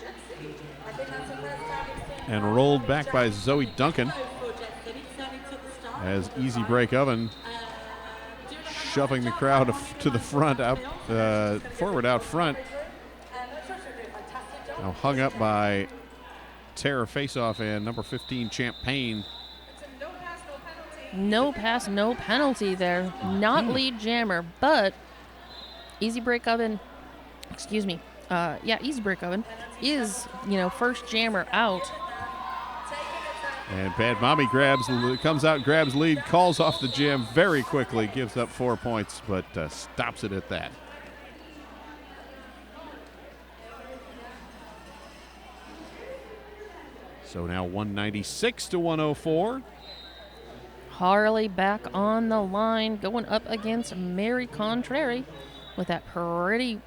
And rolled back by Zoe Duncan as Easy Break Oven shoving the crowd to the front, forward out front. Now hung up by Terror Faceoff and number 15 Champagne. No pass, no penalty there. Not lead jammer, but Easy Break Oven excuse me, Easy Brick Oven is, first jammer out. And Bad Mommy comes out, grabs lead, calls off the jam very quickly, gives up 4 points, but stops it at that. So now 196 to 104. Harley back on the line, going up against Mary Contrary with that pretty.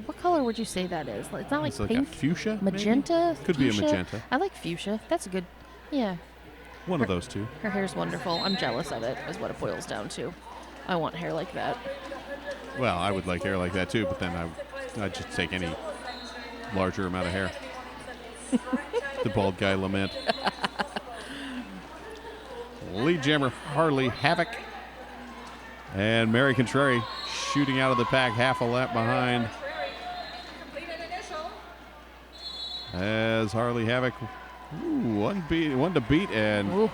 What color would you say that is? It's not like like pink, a fuchsia, magenta. maybe? Could fuchsia. be a magenta. I like fuchsia. That's a good. Yeah. One of those two. Her hair's wonderful. I'm jealous of it, is what it boils down to. I want hair like that. Well, I would like hair like that too, but then I'd just take any larger amount of hair. The bald guy lament. Lead jammer Harley Havoc. And Mary Contrary shooting out of the pack, half a lap behind. As Harley Havoc, one to beat, and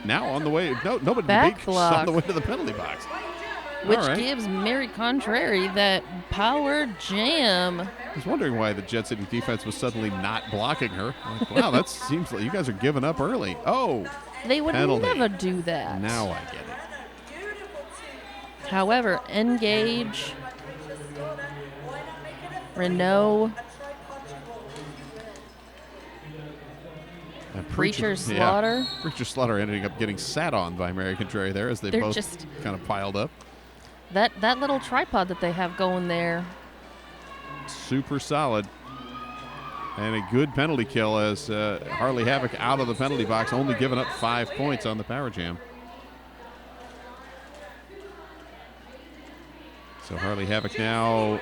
now on the way. Nobody to beat. She's on the way to the penalty box. Which gives Mary Contrary that power jam. I was wondering why the Jet City defense was suddenly not blocking her. Like, wow, that seems like you guys are giving up early. Oh, they would penalty. Never do that. Now I get it. However, Engage, Renault, Preacher Slaughter. Yeah. Preacher Slaughter ending up getting sat on by Mary Contrary there as they're both just kind of piled up. That little tripod that they have going there. Super solid. And a good penalty kill as Harley Havoc out of the penalty box, only giving up 5 points on the power jam. So Harley Havoc now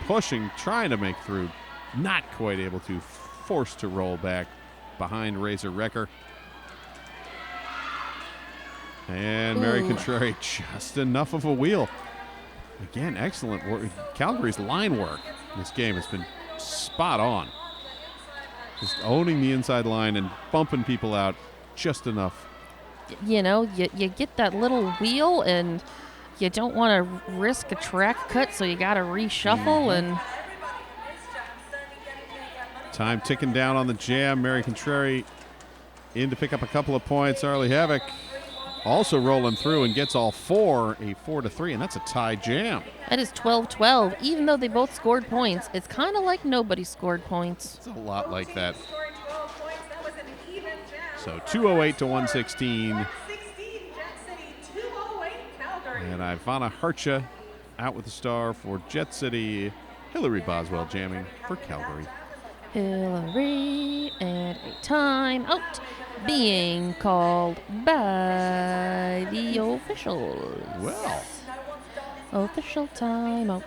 pushing, trying to make through, not quite able to, forced to roll back behind Razor Wrecker. And Mary Contrary, just enough of a wheel. Again, excellent work. Calgary's line work in this game has been spot on. Just owning the inside line and bumping people out just enough. You get that little wheel and you don't want to risk a track cut, so you got to reshuffle and... Time ticking down on the jam. Mary Contrary in to pick up a couple of points. Harley Havoc also rolling through and gets all four, a 4-3, and that's a tie jam. That is 12-12. Even though they both scored points, it's kind of like nobody scored points. It's a lot like that. So 208 to 116. And Ivana Harcha out with the star for Jet City. Hillary Boswell jamming for Calgary. Hillary, and a timeout being called by the officials. Well. Official timeout.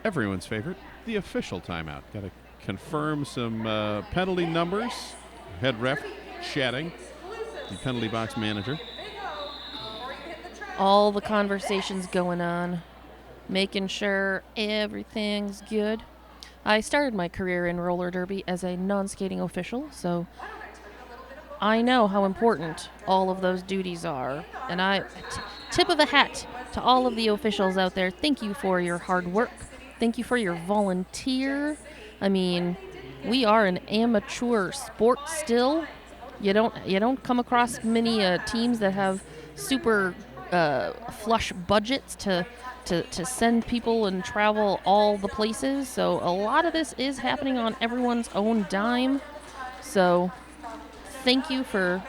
Everyone's favorite, the official timeout. Got to confirm some penalty numbers. Head ref chatting, the penalty box manager. All the conversations going on, making sure everything's good. I started my career in roller derby as a non-skating official, so I know how important all of those duties are. And tip of the hat to all of the officials out there. Thank you for your hard work. Thank you for your volunteer. I mean, we are an amateur sport still. You don't come across many teams that have super flush budgets to send people and travel all the places. So a lot of this is happening on everyone's own dime. So thank you for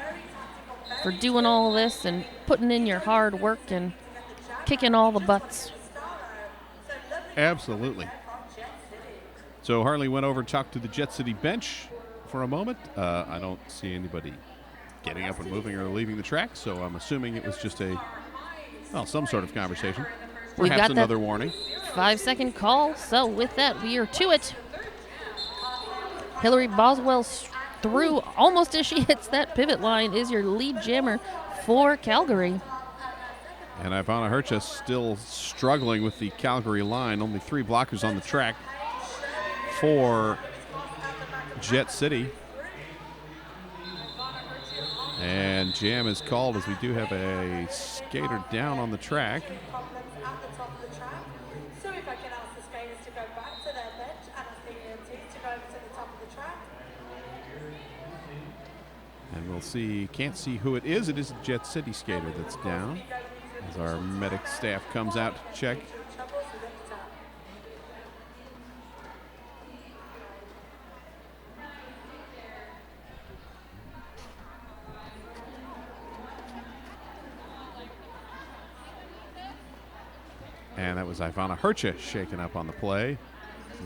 doing all of this and putting in your hard work and kicking all the butts. Absolutely. So Harley went over and talked to the Jet City bench for a moment. I don't see anybody getting up and moving or leaving the track, so I'm assuming it was just some sort of conversation. Perhaps another warning. 5-second call. So with that, we are to it. Hillary Boswell through almost as she hits that pivot line is your lead jammer for Calgary. And Ivana Harcha still struggling with the Calgary line. Only 3 blockers on the track for Jet City. And jam is called as we do have a skater down on the track. And we'll see, can't see who it is. It is a Jet City skater that's down as our medic staff comes out to check. And that was Ivana Hercha shaken up on the play.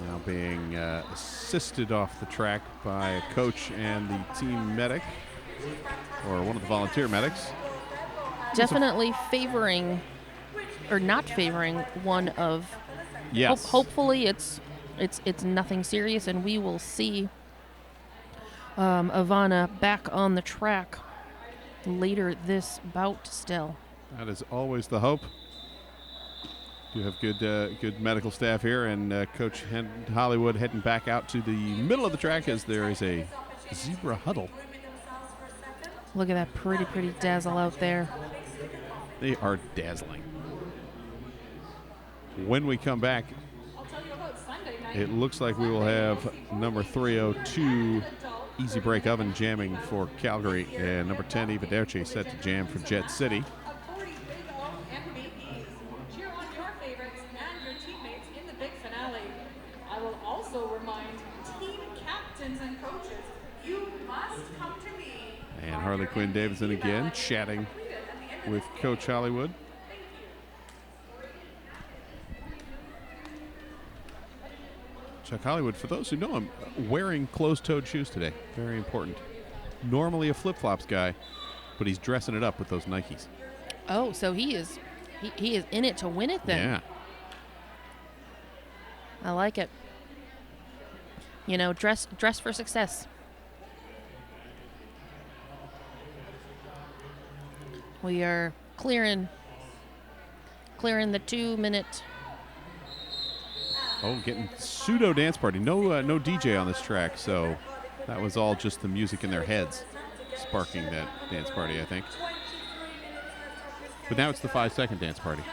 Now being assisted off the track by a coach and the team medic, or one of the volunteer medics. Definitely favoring, or not favoring, one of. Yes. Hopefully, it's nothing serious, and we will see Ivana back on the track later this bout. Still, that is always the hope. You have good medical staff here, and Coach Hollywood heading back out to the middle of the track as there is a zebra huddle. Look at that pretty dazzle out there. They are dazzling. When we come back, it looks like we will have number 302 Easy Break Oven jamming for Calgary, and number 10 Invitational set to jam for Jet City. And Harley Quinn Davidson again chatting with Coach Hollywood. Chuck Hollywood, for those who know him, wearing closed-toed shoes today. Very important. Normally a flip-flops guy, but he's dressing it up with those Nikes. Oh, so he is in it to win it then. Yeah. I like it. You know, dress for success. We are clearing the 2 minute. Oh, getting pseudo dance party. No DJ on this track, so that was all just the music in their heads sparking that dance party, I think. But now it's the 5-second dance party.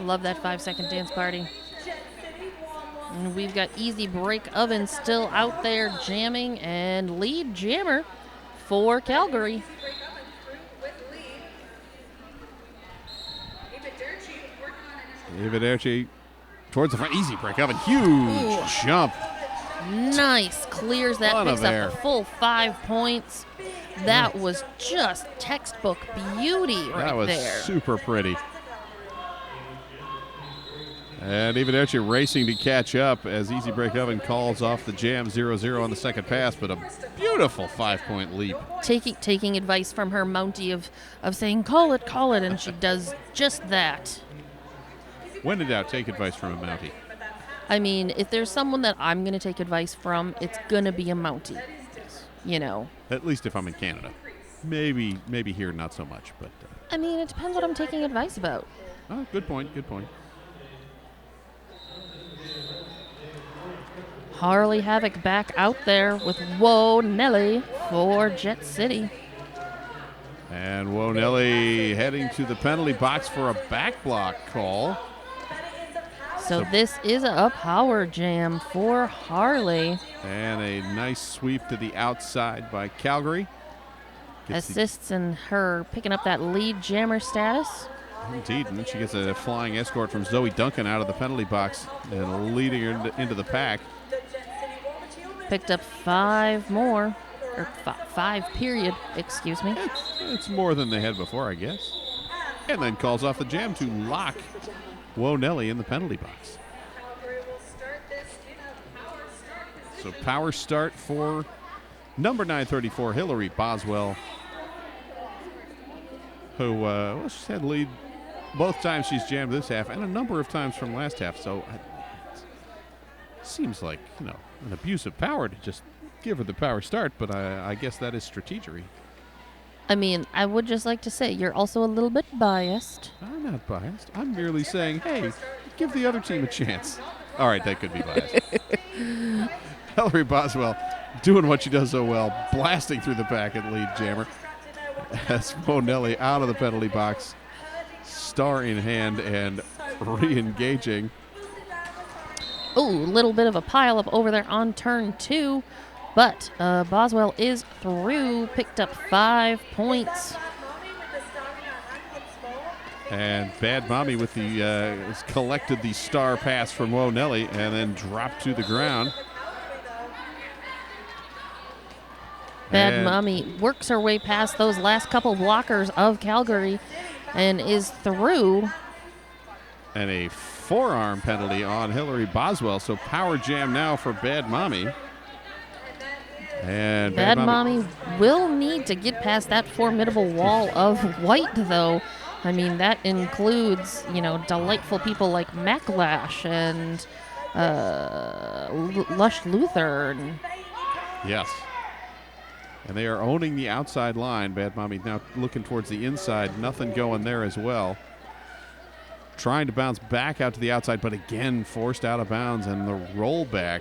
Love that 5-second dance party. And we've got Easy Break Oven still out there jamming, and lead jammer for Calgary. Invitational towards the front. Easy Break Oven. Huge jump. Nice. Clears that, Ton picks of up air. a full 5 points. That was just textbook beauty right That was there. super pretty. And Invitational racing to catch up as Easy Break Oven calls off the jam 0-0 on the second pass, but a beautiful 5-point leap. Taking advice from her Mountie of saying, call it, and she does just that. When in doubt, take advice from a Mountie. I mean, if there's someone that I'm going to take advice from, it's going to be a Mountie. You know. At least if I'm in Canada. Maybe here, not so much. But I mean, it depends what I'm taking advice about. Oh, good point. Harley Havoc back out there with Whoa Nelly for Jet City. And Whoa Nelly heading to the penalty box for a back block call. So this is a power jam for Harley. And a nice sweep to the outside by Calgary. Assists in her picking up that lead jammer status. Indeed, and then she gets a flying escort from Zoe Duncan out of the penalty box and leading her into the pack. Picked up 5 more, or 5 period, excuse me. It's more than they had before, I guess. And then calls off the jam to lock Whoa Nelly in the penalty box. So power start for number 934, Hillary Boswell, who she's had lead both times she's jammed this half and a number of times from last half. So it seems like, an abuse of power to just give her the power start, but I guess that is strategery. I mean, I would just like to say you're also a little bit biased. I'm not biased. I'm merely saying, hey, give the other team a chance. All right, that could be biased. Hillary Boswell doing what she does so well, blasting through the pack at lead jammer. As Whoa Nelly out of the penalty box, star in hand and re-engaging. Ooh, little bit of a pile up over there on turn 2. But Boswell is through, picked up 5 points. And Bad Mommy with the has collected the star pass from Wo Nelly and then dropped to the ground. Bad Mommy works her way past those last couple blockers of Calgary and is through. And a forearm penalty on Hillary Boswell. So power jam now for Bad Mommy. And Bad Mommy will need to get past that formidable wall of white, though. I mean, that includes, you know, delightful people like Maclash and Lush Luther. And yes. And they are owning the outside line. Bad Mommy now looking towards the inside. Nothing going there as well. Trying to bounce back out to the outside, but again forced out of bounds, and the rollback.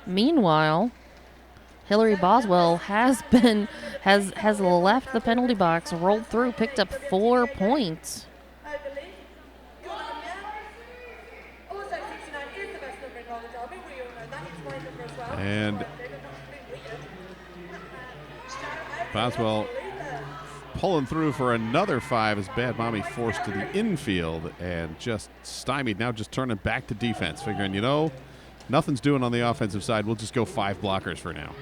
Meanwhile, Hillary Boswell has left the penalty box, rolled through, picked up 4 points. And Boswell pulling through for another 5 as Bad Mommy forced to the infield and just stymied. Now just turning back to defense, figuring, you know, nothing's doing on the offensive side. We'll just go 5 blockers for now.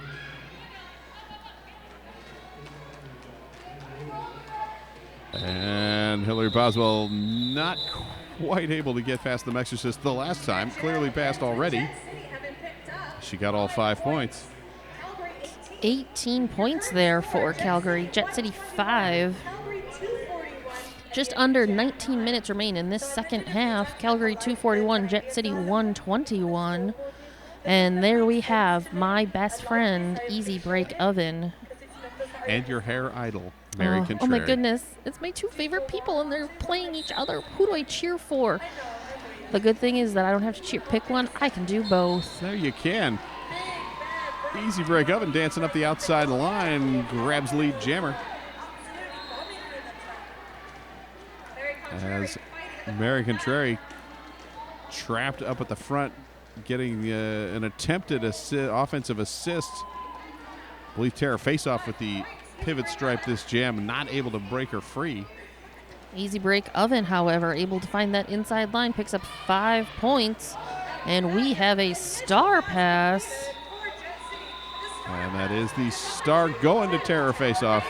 And Hillary Boswell not quite able to get past the Mexorcist the last time. Clearly passed already. She got all 5 points. 18 points there for Calgary. Jet City 5. Just under 19 minutes remain in this second half. Calgary 241, Jet City 121. And there we have my best friend, Easy Break Oven. And your hair idol, Mary Contrary. Oh my goodness. It's my 2 favorite people and they're playing each other. Who do I cheer for? The good thing is that I don't have to pick one. I can do both. There you can. Easy Break Oven dancing up the outside line, grabs lead jammer. As Mary Contrary trapped up at the front, getting an attempted offensive assist. I believe Tara face-off with the pivot stripe this jam, not able to break her free. Easy Break Oven, however, able to find that inside line, picks up 5 points. And we have a star pass. And that is the star going to Tara face-off.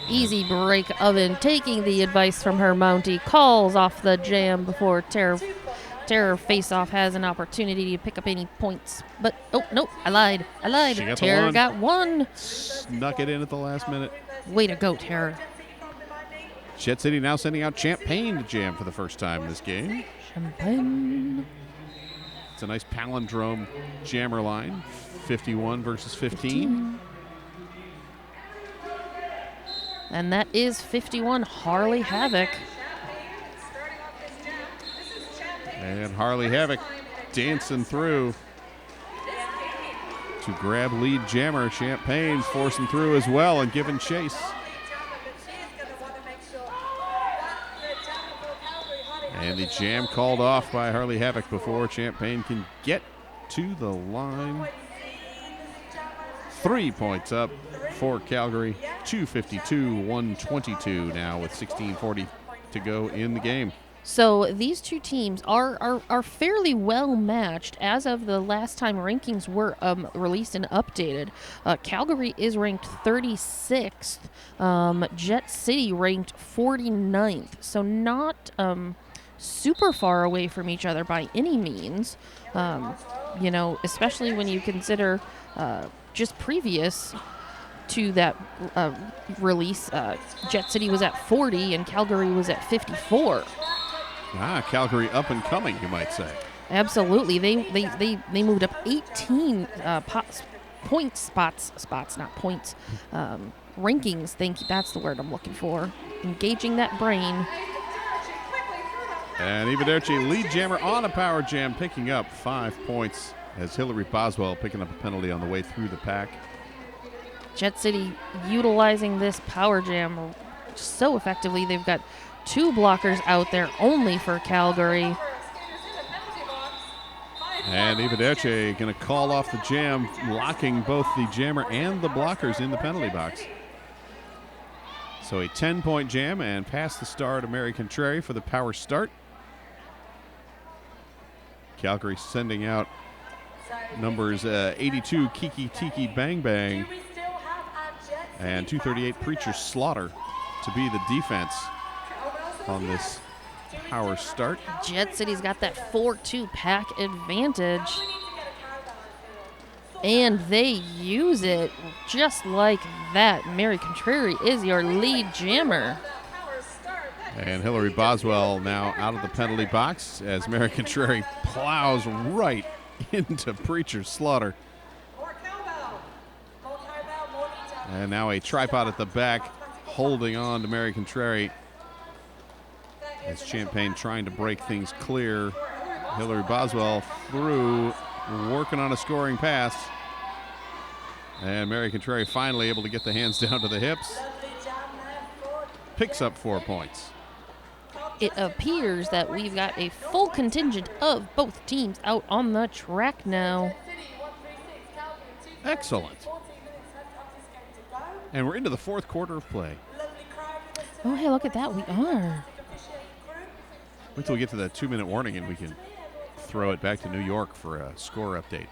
Easy Break Oven taking the advice from her Mountie, calls off the jam before Terror Face-Off has an opportunity to pick up any points. But, oh, no, I lied. Terror got 1. Snuck it in at the last minute. Way to go, Terror. Jet City now sending out Champagne to jam for the first time in this game. Champagne. It's a nice palindrome jammer line, 51 versus 15. And that is 51 Harley Havoc. And Harley Havoc dancing through to grab lead jammer. Champagne forcing through as well and giving chase. And the jam called off by Harley Havoc before Champagne can get to the line. 3 points up for Calgary. 252-122 now with 16:40 to go in the game. So these two teams are fairly well matched as of the last time rankings were released and updated. Calgary is ranked 36th. Jet City ranked 49th. So not super far away from each other by any means. You know, especially when you consider just previous to that release, Jet City was at 40 and Calgary was at 54. Calgary up and coming, you might say. Absolutely. They moved up 18 point spots, not points. Rankings, that's the word I'm looking for. Engaging that brain. And Ivaderci, lead jammer on a power jam, picking up 5 points as Hillary Boswell picking up a penalty on the way through the pack. Jet City utilizing this power jam so effectively. They've got 2 blockers out there only for Calgary. And Invitational going to call off the jam, locking both the jammer and the blockers in the penalty box. So a 10-point jam and pass the star to Mary Contrary for the power start. Calgary sending out numbers 82 Kiki Tiki Bang Bang and 238 Preacher Slaughter to be the defense on this power start. Jet City's got that 4-2 pack advantage. And they use it just like that. Mary Contrary is your lead jammer. And Hillary Boswell now out of the penalty box as Mary Contrary plows right into Preacher Slaughter. And now a tripod at the back holding on to Mary Contrary as Champagne trying to break things clear. Hillary Boswell through, working on a scoring pass. And Mary Contrary finally able to get the hands down to the hips. Picks up 4 points. It appears that we've got a full contingent of both teams out on the track now. Excellent. And we're into the fourth quarter of play. Oh, hey, look at that. We are. Wait till we get to that 2-minute warning and we can throw it back to New York for a score update.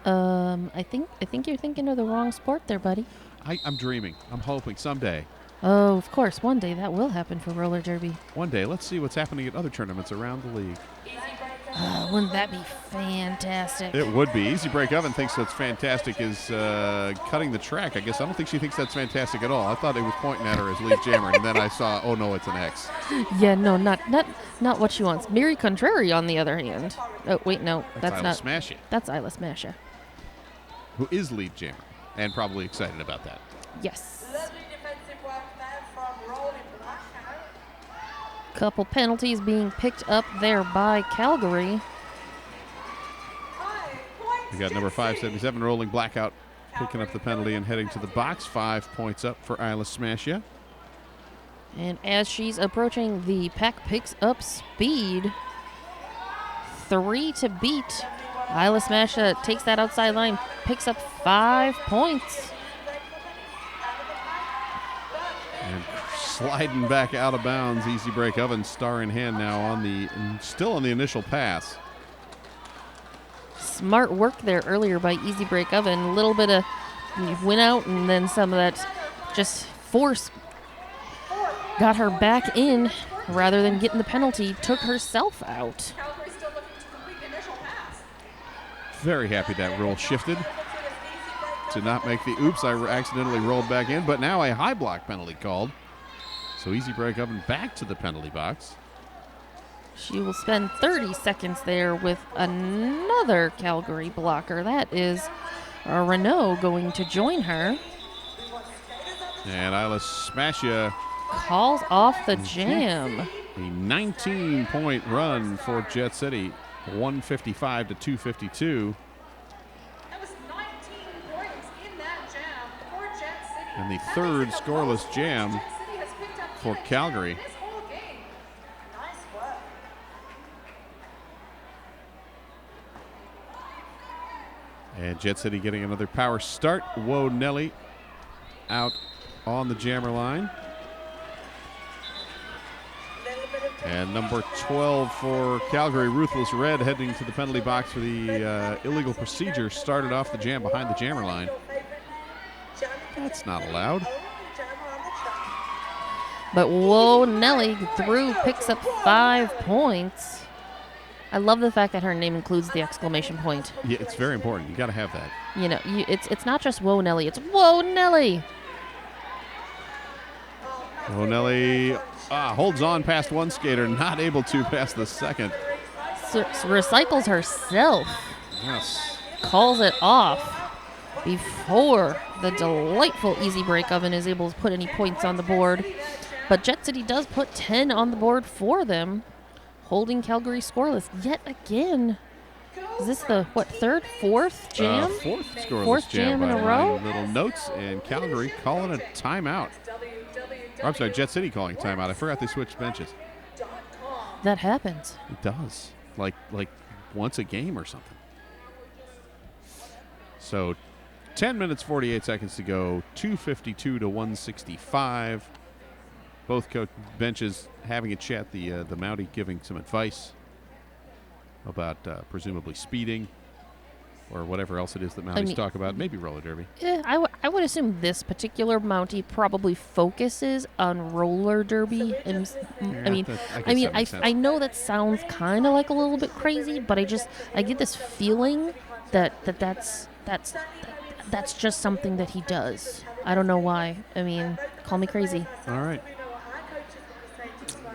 I think you're thinking of the wrong sport there, buddy. I'm dreaming. I'm hoping someday. Oh, of course. One day that will happen for roller derby. One day. Let's see what's happening at other tournaments around the league. Wouldn't that be fantastic? It would be. Easy Break Oven thinks that's fantastic is cutting the track. I guess I don't think she thinks that's fantastic at all. I thought he was pointing at her as lead jammer, and then I saw, oh no, it's an X. Yeah, no, not what she wants. Mary Contrary, on the other hand. Oh, wait, no, that's Isla not. Smashy, That's Isla Smasher. who is lead jammer and probably excited about that. Yes. Couple penalties being picked up there by Calgary. We got number 577 Rolling Blackout picking up the penalty and heading to the box. 5 points up for Isla Smasha. And as she's approaching, the pack picks up speed. 3 to beat. Isla Smasha takes that outside line, picks up 5 points. And sliding back out of bounds, Easy Break Oven, star in hand now still on the initial pass. Smart work there earlier by Easy Break Oven. A little bit of went out, and then some of that just force got her back in rather than getting the penalty, took herself out. Very happy that roll shifted to not make the oops, I accidentally rolled back in, but now a high block penalty called. So Easy Break Oven back to the penalty box. She will spend 30 seconds there with another Calgary blocker. That is Renault going to join her. And Isla Smasha Calls off the jam. a 19-point run for Jet City, 155 to 252. And the third scoreless jam for Calgary. And Jet City getting another power start. Whoa, Nelly out on the jammer line. And number 12 for Calgary, Ruthless Red, heading to the penalty box for the illegal procedure. Started off the jam behind the jammer line. That's not allowed. But whoa, Nelly through, picks up 5 points. I love the fact that her name includes the exclamation point. Yeah, it's very important. You got to have that. You know, it's not just whoa, Nelly. It's whoa, Nelly. Whoa, Nelly holds on past one skater, not able to pass the second. Recycles herself. Yes. Calls it off before the delightful Easy Break Oven is able to put any points on the board. But Jet City does put 10 on the board for them, holding Calgary scoreless yet again. Is this the, third, fourth jam? Fourth scoreless Fourth jam in a by row? my little notes, and Calgary calling a timeout. Or, I'm sorry, Jet City calling a timeout. I forgot they switched benches. That happens. It does. Like once a game or something. So 10 minutes, 48 seconds to go, 252 to 165. Both benches having a chat, the Mountie giving some advice about presumably speeding or whatever else it is that Mounties talk about, maybe roller derby. Yeah, I would assume this particular Mountie probably focuses on roller derby. And I know that sounds kind of like a little bit crazy, but I get this feeling that's just something that he does. I don't know why. I mean, call me crazy. All right.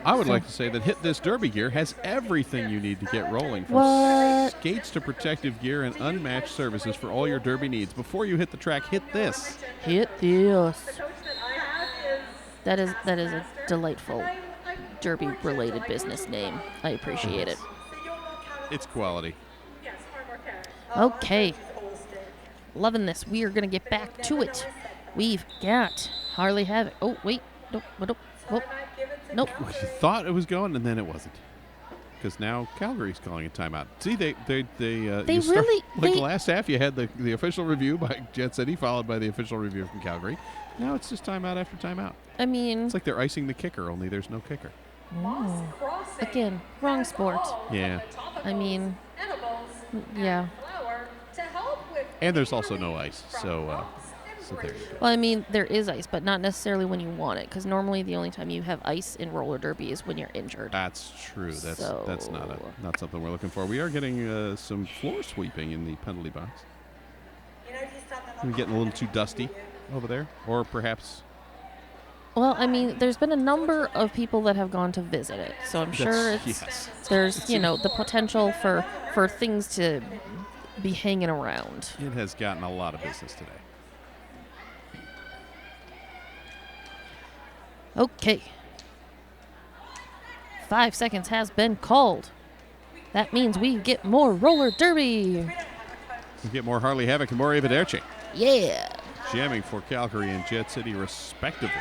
I would like to say that Hit This Derby gear has everything you need to get rolling, from skates to protective gear and unmatched services for all your derby needs. Before you hit the track, hit this. Hit this. That is a delightful derby-related business name. I appreciate it. It's quality. Okay. Loving this. We are going to get back to it. We've got Harley Havoc. Oh, wait. Nope. Nope. You thought it was going, and then it wasn't. Because now Calgary's calling a timeout. See, last half you had the official review by Jet City, followed by the official review from Calgary. Now it's just timeout after timeout. I mean, it's like they're icing the kicker, only there's no kicker. Again, wrong sport. Yeah. I mean, yeah. And there's also no ice, so there you go. Well, I mean, there is ice, but not necessarily when you want it, because normally the only time you have ice in roller derby is when you're injured. That's true. That's not something we're looking for. We are getting some floor sweeping in the penalty box. We're getting a little too dusty over there, or perhaps. Well, I mean, there's been a number of people that have gone to visit it, so I'm sure there's the potential for things to be hanging around. It has gotten a lot of business today. Okay. 5 seconds has been called. That means we get more roller derby. We get more Harley Havoc and more Invitational. Yeah. Jamming for Calgary and Jet City, respectively.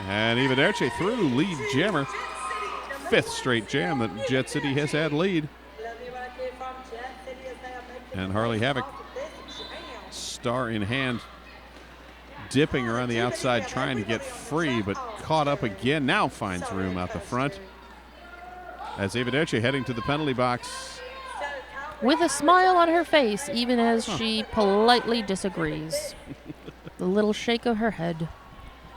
And Invitational through, lead jammer. 5th straight jam that Jet City has had lead. And Harley Havoc, star in hand, dipping around the outside, trying to get free, but caught up again. Now finds room out the front. As Invitational heading to the penalty box. With a smile on her face, even as she politely disagrees. The little shake of her head.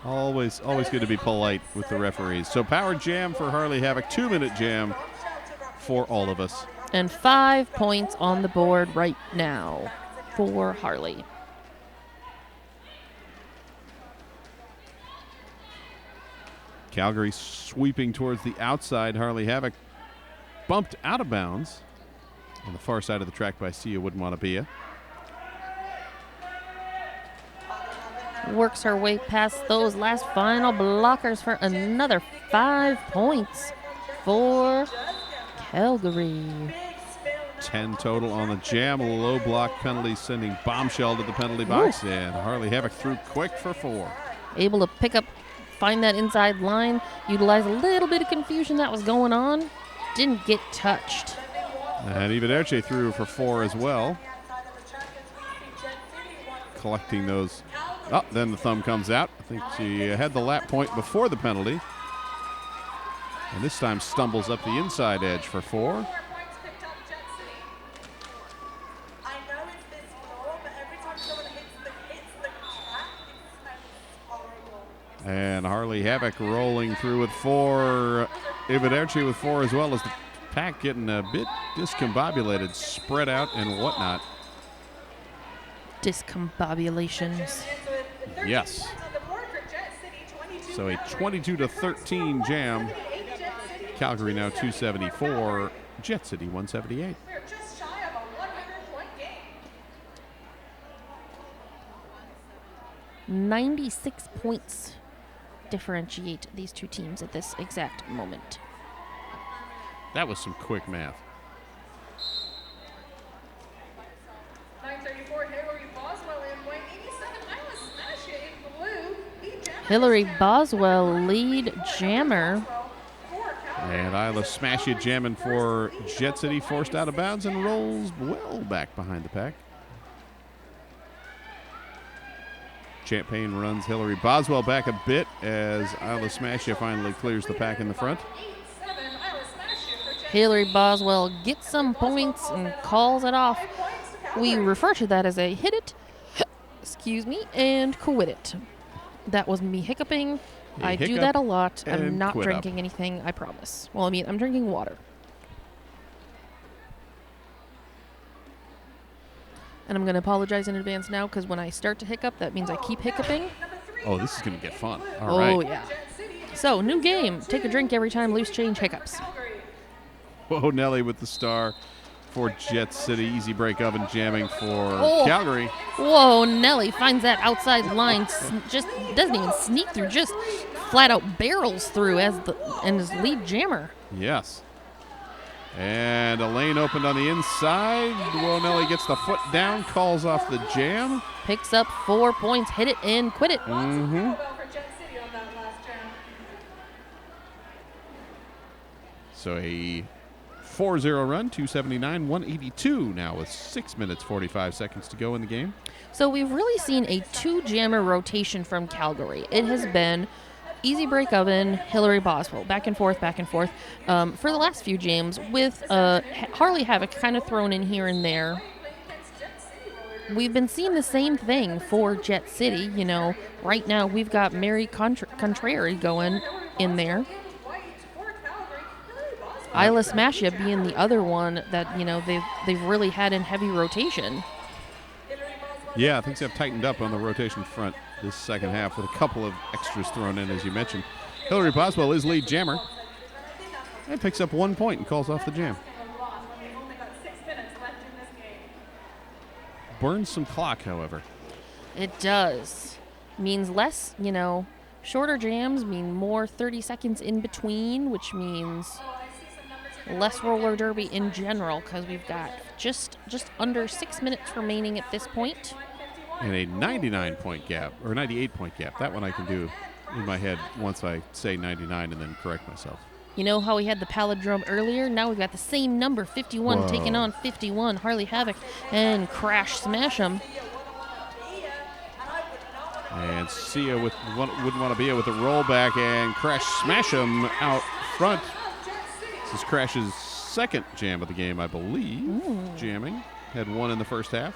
Always good to be polite with the referees. So power jam for Harley Havoc, 2-minute jam for all of us. And 5 points on the board right now for Harley. Calgary sweeping towards the outside. Harley Havoc bumped out of bounds on the far side of the track by Sia Wouldn't-Wanna-Be-Ya. Works her way past those last final blockers for another 5 points for Calgary. 10 total on the jam. A low block penalty sending Bombshell to the penalty box. And Harley Havoc through quick for 4. Able to find that inside line, utilize a little bit of confusion that was going on. Didn't get touched. And Invitational through for 4 as well. Collecting those. Oh, then the thumb comes out. I think she had the lap point before the penalty. And this time stumbles up the inside edge for 4. And Harley Havoc rolling through with 4. Invitational with 4 as well, as the pack getting a bit discombobulated, spread out and whatnot. Discombobulations. Yes. So a 22-13 jam. Calgary now 274. Jet City 178. $96 points differentiate these two teams at this exact moment. That was some quick math. Hillary Boswell, lead jammer. And Isla Smash It jamming for Jet City, forced out of bounds and rolls well back behind the pack. Champagne runs Hillary Boswell back a bit as Isla Smash It finally clears the pack in the front. Hillary Boswell gets some points and calls it off. We refer to that as a hit it, excuse me, and quit it. That was me hiccuping. I do that a lot. I'm not drinking anything, I promise. Well, I mean, I'm drinking water. And I'm going to apologize in advance now because when I start to hiccup, that means I keep hiccuping. Oh, this is going to get fun. All right. Oh, yeah. So, new game. Take a drink every time loose change hiccups. Whoa, Nelly with the star for Jet City. Easy break oven jamming for Calgary. Whoa, Nelly finds that outside line. Just doesn't even sneak through. Just flat out barrels through as his lead jammer. Yes. And a lane opened on the inside. Whoa, Nelly gets the foot down, calls off the jam. Picks up 4 points, hit it and quit it. Mm-hmm. So a 4-0 run, 279, 182 now with 6 minutes, 45 seconds to go in the game. So we've really seen a two-jammer rotation from Calgary. It has been Easy Break Oven, Hillary Boswell, back and forth, for the last few jams with Harley Havoc kind of thrown in here and there. We've been seeing the same thing for Jet City. You know, right now we've got Mary Contrary going in there. Isla Smash It being the other one that, you know, they've really had in heavy rotation. Yeah, things have tightened up on the rotation front this second half with a couple of extras thrown in, as you mentioned. Hillary Boswell is lead jammer and picks up 1 point and calls off the jam. Burns some clock, however. It does. Means less, you know, shorter jams mean more 30 seconds in between, which means less roller derby in general because we've got just under 6 minutes remaining at this point. And a 99-point gap, or 98-point gap. That one I can do in my head once I say 99 and then correct myself. You know how we had the palindrome earlier? Now we've got the same number, 51, Whoa. taking on 51. Harley Havoc and Crash Smash 'em. And Sia wouldn't want to be with a rollback and Crash Smash 'em out front. This is Crash's second jam of the game, I believe. Jamming. Had one in the first half.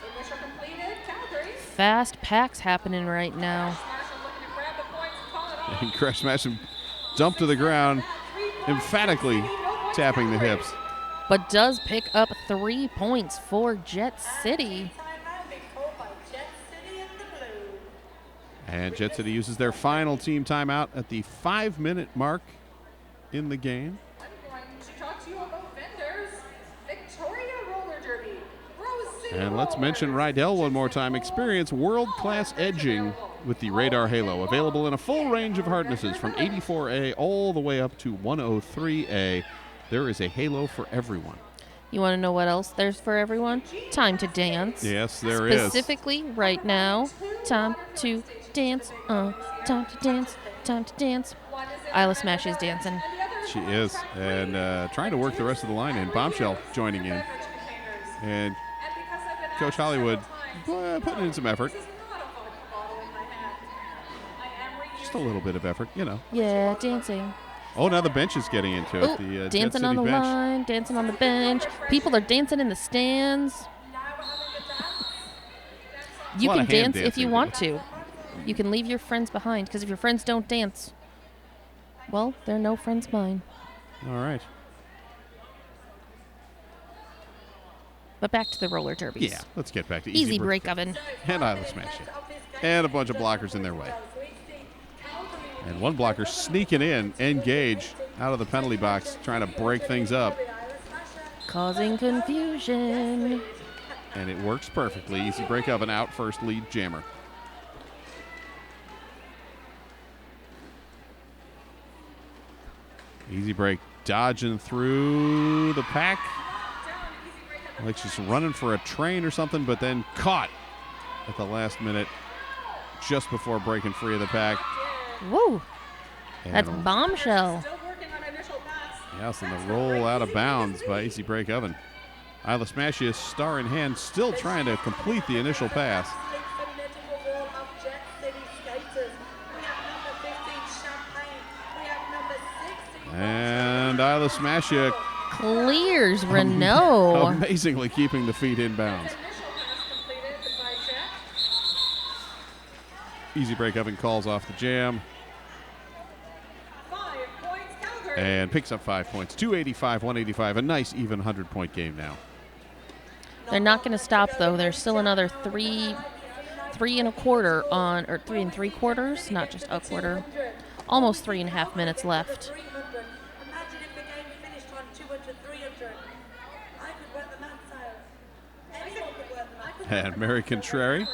Fast packs happening right now. And Crash Smash 'em dumped to the ground, emphatically tapping the hips. But does pick up 3 points for Jet City. And Jet City uses their final team timeout at the 5-minute mark in the game. And let's mention Rydell one more time. Experience world-class edging with the Radar Halo. Available in a full range of hardnesses from 84A all the way up to 103A. There is a Halo for everyone. You want to know what else there's for everyone? Time to dance. Yes, there is. Specifically, right now, time to dance. Time to dance. Time to dance. Isla Smash is dancing. She is. And trying to work the rest of the line in. Bombshell joining in. And Coach Hollywood putting in some effort. Just a little bit of effort, you know. Yeah, dancing. Oh, now the bench is getting into it. The dancing on the bench. line, dancing on the bench. People are dancing in the stands. You can dance if you want to. You can leave your friends behind, because if your friends don't dance, well, they're no friends of mine. All right. But back to the roller derbies. Yeah, let's get back to Easy Break Oven. And Isla Smash It. And a bunch of blockers in their way. And one blocker sneaking in, Engage, out of the penalty box, trying to break things up. Causing confusion. And it works perfectly. Easy Break Oven out, first lead jammer. Easy Break dodging through the pack. Like she's running for a train or something, but then caught at the last minute just before breaking free of the pack. Woo. And That's Bombshell. Yes, and the roll out of bounds by Easy Break Oven. Isla Smashius, star in hand, still trying to complete the initial pass. And Isla Smashius Clears Renault. amazingly keeping the feet in bounds. Easy Break Oven calls off the jam. And picks up 5 points. 285-185. A nice even 100-point game now. They're not going to stop, though. There's still another three and a quarter on, or 3 3/4, not just a quarter. Almost 3.5 minutes left. And Mary Contrary,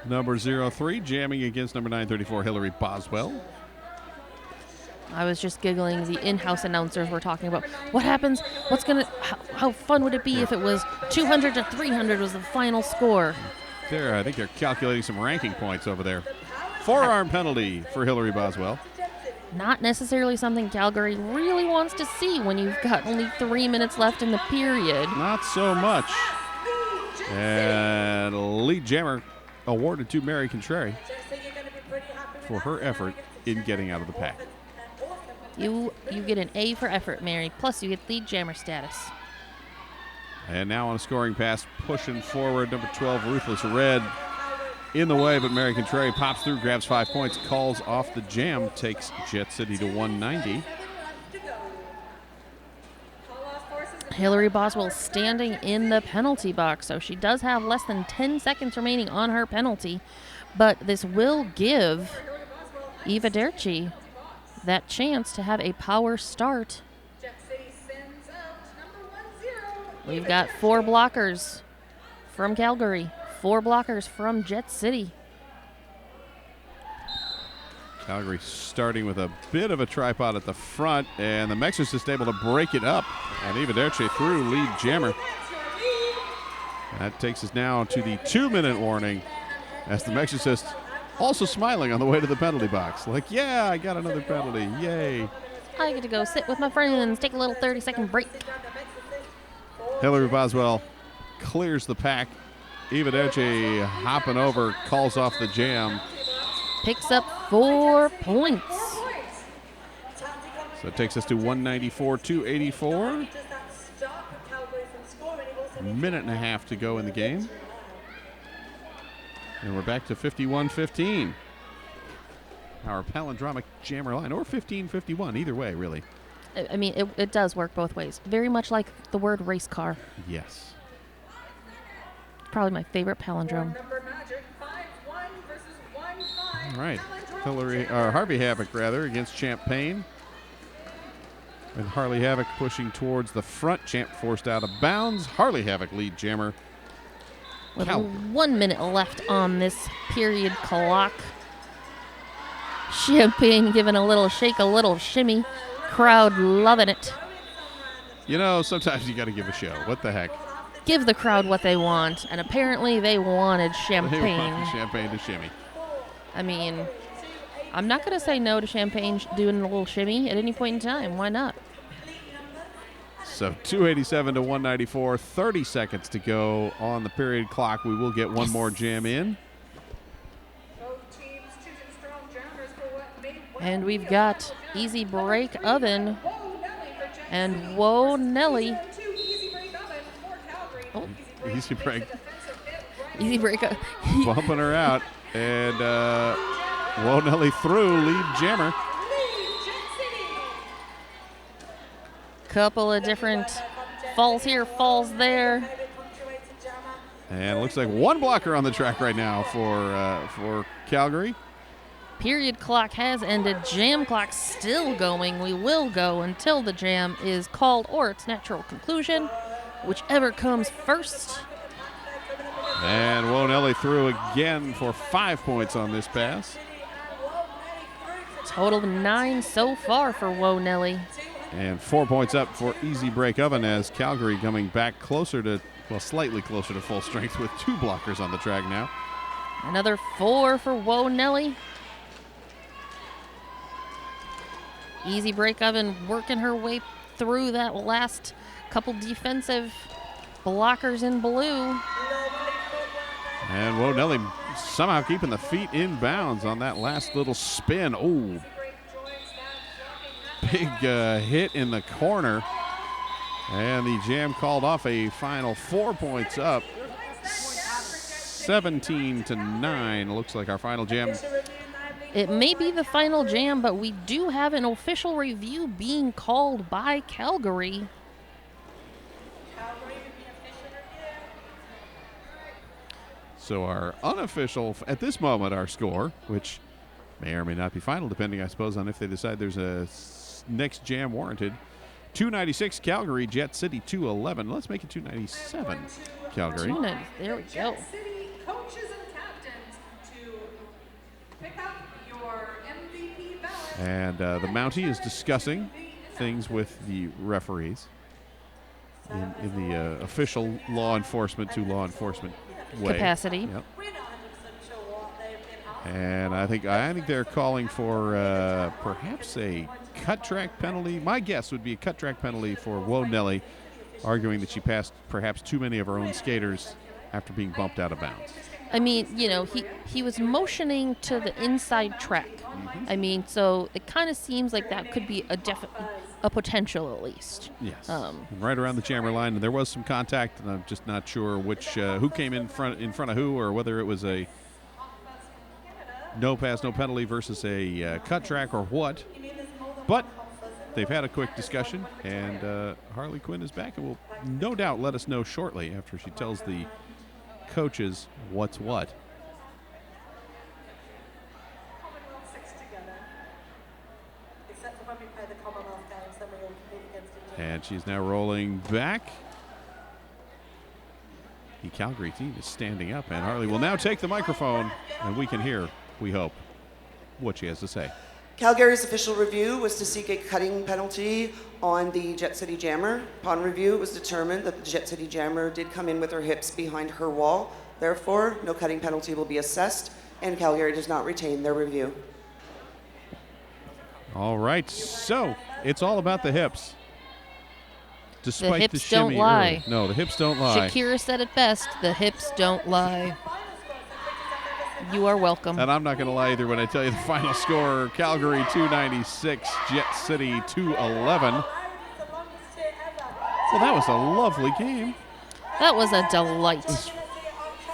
number 03, jamming against number 934, Hillary Boswell. I was just giggling. The in-house announcers were talking about what happens, how fun would it be if it was 200 to 300 was the final score. I think they're calculating some ranking points over there. Forearm penalty for Hillary Boswell. Not necessarily something Calgary really wants to see when you've got only 3 minutes left in the period. Not so much. And lead jammer awarded to Mary Contrary for her effort in getting out of the pack. You get an A for effort, Mary, plus you get lead jammer status. And now on a scoring pass, pushing forward, number 12, Ruthless Red, in the way, but Mary Contrary pops through, grabs 5 points, calls off the jam, takes Jet City to 190. Hillary Boswell standing in the penalty box, so she does have less than 10 seconds remaining on her penalty, but this will give Eva Derchi that chance to have a power start. We've got 4 blockers from Calgary, 4 blockers from Jet City. Calgary starting with a bit of a tripod at the front, and the Mexicist able to break it up. And Eva Derche through lead jammer. That takes us now to the 2-minute warning as the Mexicist also smiling on the way to the penalty box. Like, yeah, I got another penalty. Yay. I get to go sit with my friends, take a little 30-second break. Hillary Boswell clears the pack. Eva Derche hopping over, calls off the jam. Picks up 4 points. So it takes us to 194-284. A minute and a half to go in the game. And we're back to 51-15. Our palindromic jammer line, or 15-51, either way, really. I mean, it does work both ways. Very much like the word race car. Yes. Probably my favorite palindrome. All right. Harvey Havoc, against Champ Payne. And Harley Havoc pushing towards the front. Champ forced out of bounds. Harley Havoc lead jammer. With 1 minute left on this period clock. Champagne giving a little shake, a little shimmy. Crowd loving it. You know, sometimes you got to give a show. What the heck? Give the crowd what they want, and apparently they wanted Champagne. They wanted Champagne to shimmy. I mean, I'm not going to say no to Champagne doing a little shimmy at any point in time. Why not? So 287-194, 30 seconds to go on the period clock. We will get one more jam in. And we've got Easy Break Oven and Whoa Nelly. Oh, Easy Break. Easy Break. Bumping her out. And Whoa Nelly through, lead jammer. Couple of different falls here, falls there. And it looks like one blocker on the track right now for Calgary. Period clock has ended. Jam clock still going. We will go until the jam is called or its natural conclusion, whichever comes first. And Whoa Nelly through again for 5 points on this pass. Total of 9 so far for Whoa Nelly. And 4 points up for Easy Break Oven as Calgary coming back closer to, well, slightly closer to full strength with 2 blockers on the track now. Another 4 for Whoa Nelly. Easy Break Oven working her way through that last couple defensive blockers in blue. And Wonelli somehow keeping the feet in bounds on that last little spin. Oh, big hit in the corner. And the jam called off. A final 4 points up. 17-9. Looks like our final jam. It may be the final jam, but we do have an official review being called by Calgary. So our unofficial, at this moment, our score, which may or may not be final, depending, I suppose, on if they decide there's a next jam warranted. 296 Calgary, Jet City 211. Let's make it 297 Calgary. 290. There we go. Jet City coaches and captains to pick up your MVP ballot. And the Mountie is discussing things with the referees in the official law enforcement to law enforcement way. Capacity. Yep. And I think they're calling for perhaps a cut track penalty. My guess would be a cut track penalty for Wonelli, arguing that she passed perhaps too many of her own skaters after being bumped out of bounds. I mean, you know, he was motioning to the inside track. I mean, so it kind of seems like that could be a potential at least. Yes. Right around the jammer line, and there was some contact, and I'm just not sure which who came in front of who, or whether it was a no pass, no penalty versus a cut track or what. But they've had a quick discussion, and Harley Quinn is back and will no doubt let us know shortly after she tells the coaches what's what. And she's now rolling back. The Calgary team is standing up, and Harley will now take the microphone, and we can hear, we hope, what she has to say. Calgary's official review was to seek a cutting penalty on the Jet City Jammer. Upon review, it was determined that the Jet City Jammer did come in with her hips behind her wall. Therefore, no cutting penalty will be assessed, and Calgary does not retain their review. All right, so it's all about the hips. Despite The hips shimmy don't lie. early. No, the hips don't lie. Shakira said it best, the hips don't lie. You are welcome. And I'm not going to lie either when I tell you the final score. Calgary 296, Jet City 211. Well, that was a lovely game. That was a delight. It was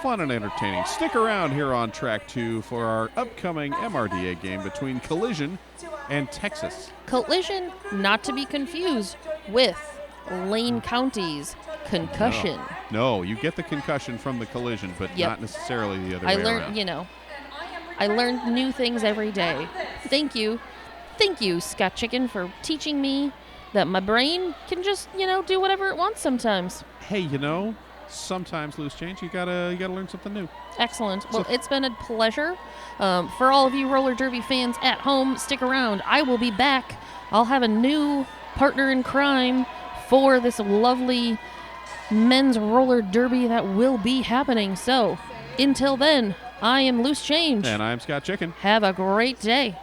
fun and entertaining. Stick around here on Track 2 for our upcoming MRDA game between Collision and Texas. Collision, not to be confused with Lane County's Concussion. No, you get the concussion from the collision, but Yep. not necessarily the other way around. I learned new things every day. Thank you, Scott Chicken, for teaching me that my brain can just, do whatever it wants sometimes. Hey, sometimes loose change, you gotta learn something new. Excellent. Well, it's been a pleasure. For all of you roller derby fans at home, stick around. I will be back. I'll have a new partner in crime for this lovely men's roller derby that will be happening. So, until then, I am Loose Change. And I'm Scott Chicken. Have a great day.